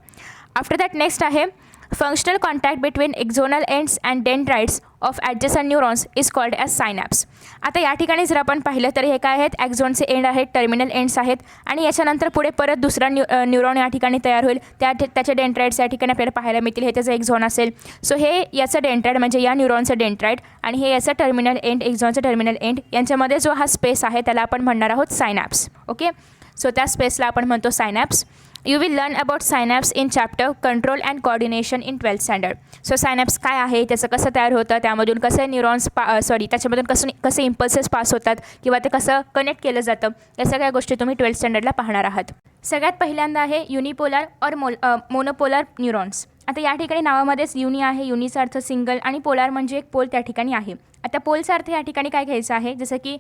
आफ्टर दॅट नेक्स्ट आहे functional contact between axonal ends and dendrites of adjacent neurons is called as synapse. आता या ठिकाणी जर आपण पाहिलं तर हे काय आहेत, ॲक्झॉनचे एंड आहेत, टर्मिनल एंड्स आहेत. आणि याच्यानंतर पुढे परत दुसरा न्यूरॉन या ठिकाणी तयार होईल, त्याचे डेंड्राइट्स या ठिकाणी आपल्याला पाहायला मिळतील. हे त्याचं एक्झॉन असेल. सो हे याचं डेंड्राइट म्हणजे या न्यूरॉनचं डेंड्राइट आणि हे याचं टर्मिनल एंड, एक्झॉनचं टर्मिनल एंड, यांच्यामध्ये जो हा स्पेस आहे त्याला आपण म्हणणार आहोत सायनॅप्स. ओके, सो त्या स्पेसला आपण म्हणतो synapse. You will learn about synapse in chapter control and coordination in 12th standard. So synapse काय आहे, त्याचं कसं तयार होतं, त्यामधून कसे न्यूरॉन्स त्याच्यामधून कसे इम्पल्सेस पास होतात किंवा ते कसं कनेक्ट केलं जातं, या सगळ्या गोष्टी तुम्ही 12th स्टँडर्डला पाहणार आहात. सगळ्यात पहिल्यांदा आहे युनिपोलर और मोनोपोलर न्यूरॉन्स. आता या ठिकाणी नावामध्येच युनी आहे, युनीचा अर्थ सिंगल आणि पोलार म्हणजे एक पोल त्या ठिकाणी आहे. आता पोलचा अर्थ या ठिकाणी काय घ्यायचा आहे, जसं की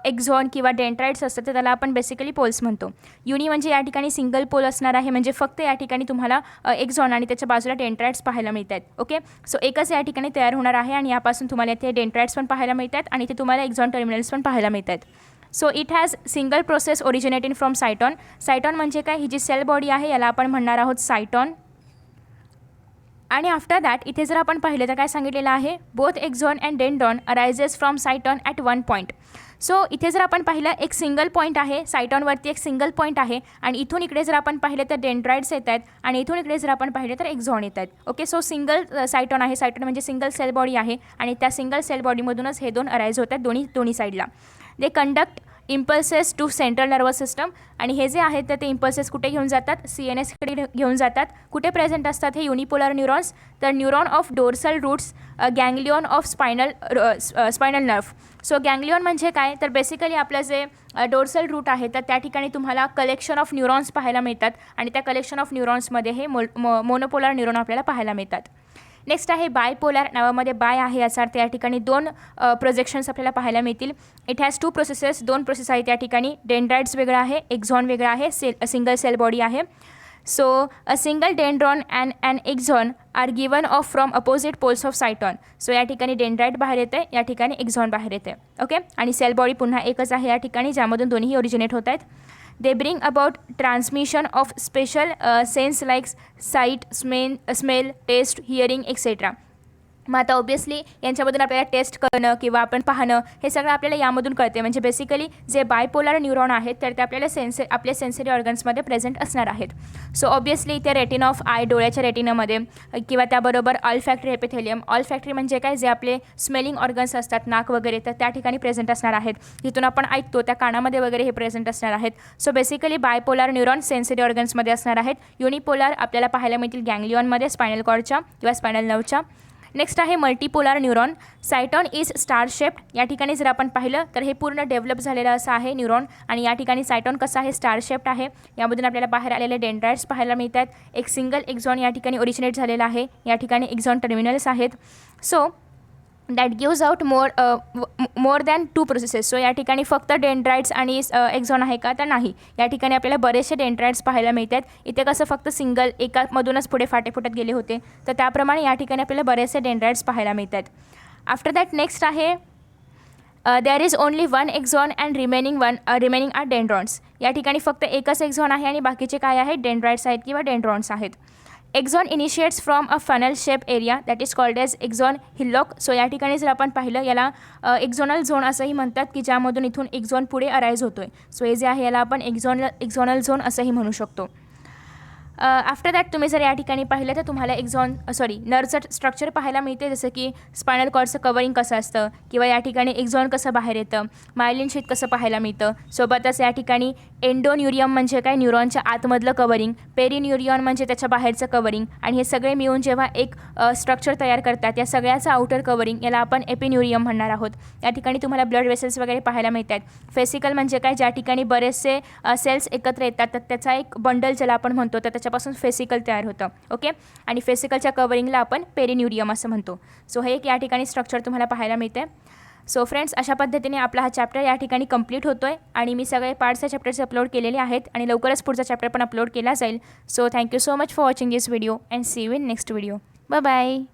एक्झॉन किंवा डेंड्राइट्स असतात तर त्याला आपण बेसिकली पोल्स म्हणतो. युनी म्हणजे या ठिकाणी सिंगल पोल असणार आहे, म्हणजे फक्त या ठिकाणी तुम्हाला एक्झॉन आणि त्याच्या बाजूला डेंड्राइट्स पाहायला मिळतात. ओके, सो एकच या ठिकाणी तयार होणार आहे आणि यापासून तुम्हाला इथे डेंड्राइट्स पण पाहायला मिळतात आणि इथे तुम्हाला एक्झॉन टर्मिनल्स पण पाहायला मिळतात. So it has single process originating from cyton. Cyton म्हणजे काय, ही जी सेल बॉडी आहे याला आपण म्हणणार आहोत सायटॉन. आणि आफ्टर दॅट इथे जर आपण पाहिलं तर काय सांगितलेलं आहे, both axon and dendron arises from cyton at one point. So इथे जर आपण पाहिलं एक सिंगल पॉईंट आहे, सायटॉनवरती एक सिंगल पॉईंट आहे आणि इथून इकडे जर आपण पाहिलं तर डेंड्राइट्स येत आहेत आणि इथून इकडे जर आपण पाहिलं तर एक्झॉन येत आहेत. ओके, सो सिंगल सायटॉन आहे, सायटॉन म्हणजे सिंगल सेल बॉडी आहे आणि त्या सिंगल सेल बॉडीमधूनच हे दोन अराईज होत आहेत दोन्ही साईडला. They conduct impulses to central nervous system. आणि हे जे आहेत तर ते इम्पल्सेस कुठे घेऊन जातात, CNSकडे घेऊन जातात. कुठे प्रेझेंट असतात हे युनिपोलर न्यूरॉन्स, तर neuron of dorsal roots, ganglion of spinal nerve. So ganglion म्हणजे काय, तर बेसिकली आपलं जे डोर्सल रूट आहे तर त्या ठिकाणी तुम्हाला कलेक्शन ऑफ न्यूरॉन्स पाहायला मिळतात आणि त्या कलेक्शन ऑफ न्यूरॉन्समध्ये हे मोनोपोलर न्यूरॉन आपल्याला पाहायला मिळतात. नेक्स्ट आहे बायपोलर. नावामध्ये बाय आहे याचा अर्थ या ठिकाणी दोन प्रोजेक्शन्स आपल्याला पाहायला मिळतील. इट हॅज 2 प्रोसेसेस, 2 प्रोसेस आहेत या ठिकाणी. डेंड्राइट्स वेगळा आहे, एक्झॉन वेगळा आहे, सिंगल सेल बॉडी आहे. So a single dendron and and axon are given off from opposite poles of cyton. So या ठिकाणी डेंड्राइट बाहेर येते, या ठिकाणी एक्झॉन बाहेर येते. ओके, आणि सेल बॉडी पुन्हा एकच आहे या ठिकाणी, ज्यामधून दोन्ही ओरिजिनेट होत आहेत. They bring about transmission of special sense like sight, smell, taste, hearing, etc. मग आता ऑब्वियसली यांच्यामधून आपल्याला टेस्ट करणं किंवा आपण पाहणं हे सगळं आपल्याला यामधून कळते. म्हणजे बेसिकली जे बायपोलर न्यूरॉन आहेत तर ते आपल्याला आपल्या सेन्सरी ऑर्गन्समध्ये प्रेझेंट असणार आहेत. सो ऑब्वियसली इथे रेटिना ऑफ आय, डोळ्याच्या रेटिनामध्ये, किंवा त्याबरोबर ऑलफॅक्टरी एपिथेलियम. ऑलफॅक्टरी म्हणजे काय, जे आपले स्मेलिंग ऑर्गन्स असतात, नाक वगैरे, तर त्या ठिकाणी प्रेझेंट असणार आहेत. जिथून आपण ऐकतो त्या कानामध्ये वगैरे हे प्रेझेंट असणार आहेत. So basically bipolar neuron sensory ऑर्गन्समध्ये असणार आहेत. युनिपोलर आपल्याला पाहायला मिळतील गँग्लियॉनमध्ये, स्पायनल कॉर्डच्या किंवा स्पायनल नर्वच्या. नेक्स्ट आहे multipolar neuron. Cyton is star shaped. या ठिकाणी जर आपण पाहिलं तर हे पूर्ण डेव्हलप झालेलं असं आहे न्यूरॉन, आणि या ठिकाणी सायटॉन कसं आहे, स्टार शेप्ड आहे. यामधून आपल्याला बाहेर आलेले डेंड्राइट्स पाहायला मिळतात. एक सिंगल एक्झॉन या ठिकाणी ओरिजिनेट झालेला आहे, या ठिकाणी एक्झॉन टर्मिनल्स आहेत. So that gives out more than 2 processes. So या ठिकाणी फक्त डेंड्राइट्स आणि एक्झॉन आहे का, तर नाही. या ठिकाणी आपल्याला बरेचसे डेंड्राइट्स पाहायला मिळतात. इथे कसं फक्त सिंगल एकामधूनच पुढे फाटे फुटत गेले होते, तर त्याप्रमाणे या ठिकाणी आपल्याला बरेचसे डेंड्राइट्स पाहायला मिळतात. आफ्टर दॅट नेक्स्ट आहे there is only 1 axon and remaining are dendrons. या ठिकाणी फक्त एकच एक्झॉन आहे आणि बाकीचे काय आहेत, डेंड्राइट्स आहेत किंवा डेंड्रॉन्स आहेत. Axon initiates from a funnel shape area that is called as axon hillock. So या ठिकाणी जर आपण पाहिलं याला एक्झॉनल झोन असंही म्हणतात, की ज्यामधून इथून एक्झॉन पुढे अराईज होतो आहे. सो हे जे आहे याला आपण एक्झॉनल झोन असंही म्हणू शकतो. आफ्टर दॅट तुम्ही जर या ठिकाणी पाहिलं तर तुम्हाला नर्वचं स्ट्रक्चर पाहायला मिळते, जसं की स्पायनल कॉर्डचं कवरिंग कसं असतं, किंवा या ठिकाणी एक्झॉन कसं बाहेर येतं, मायलिन शीथ कसं पाहायला मिळतं. सोबतच या ठिकाणी एंडोन्युरियम म्हणजे काय, न्यूरॉनच्या आतमधलं कवरिंग, पेरिन्युरियॉन म्हणजे त्याच्या बाहेरचं कवरिंग, आणि हे सगळे मिळून जेव्हा एक स्ट्रक्चर तयार करतात, या सगळ्याचं आउटर कवरिंग याला आपण एपिन्युरियम म्हणणार आहोत. या ठिकाणी तुम्हाला ब्लड वेसल्स वगैरे पाहायला मिळतात. फेसिकल म्हणजे काय, ज्या ठिकाणी बरेचसे सेल्स एकत्र येतात तर त्याचा एक बंडल ज्याला आपण म्हणतो, तर त्याच्यापासून फेसिकल तयार होतं. ओके, आणि फेसिकलच्या कवरिंगला आपण पेरिन्युरियम असं म्हणतो. सो हे एक या ठिकाणी स्ट्रक्चर तुम्हाला पाहायला मिळते. सो फ्रेंड्स, अशा पद्धतीने आपला हा चॅप्टर या ठिकाणी कंप्लीट होतो आहे, आणि मी सगळे पार्ट्स या चॅप्टरचे अपलोड केलेले आहेत, आणि लवकरच पुढचा चॅप्टर पण अपलोड केला जाईल. So thank you so much for watching this video and see you in next video. Bye bye.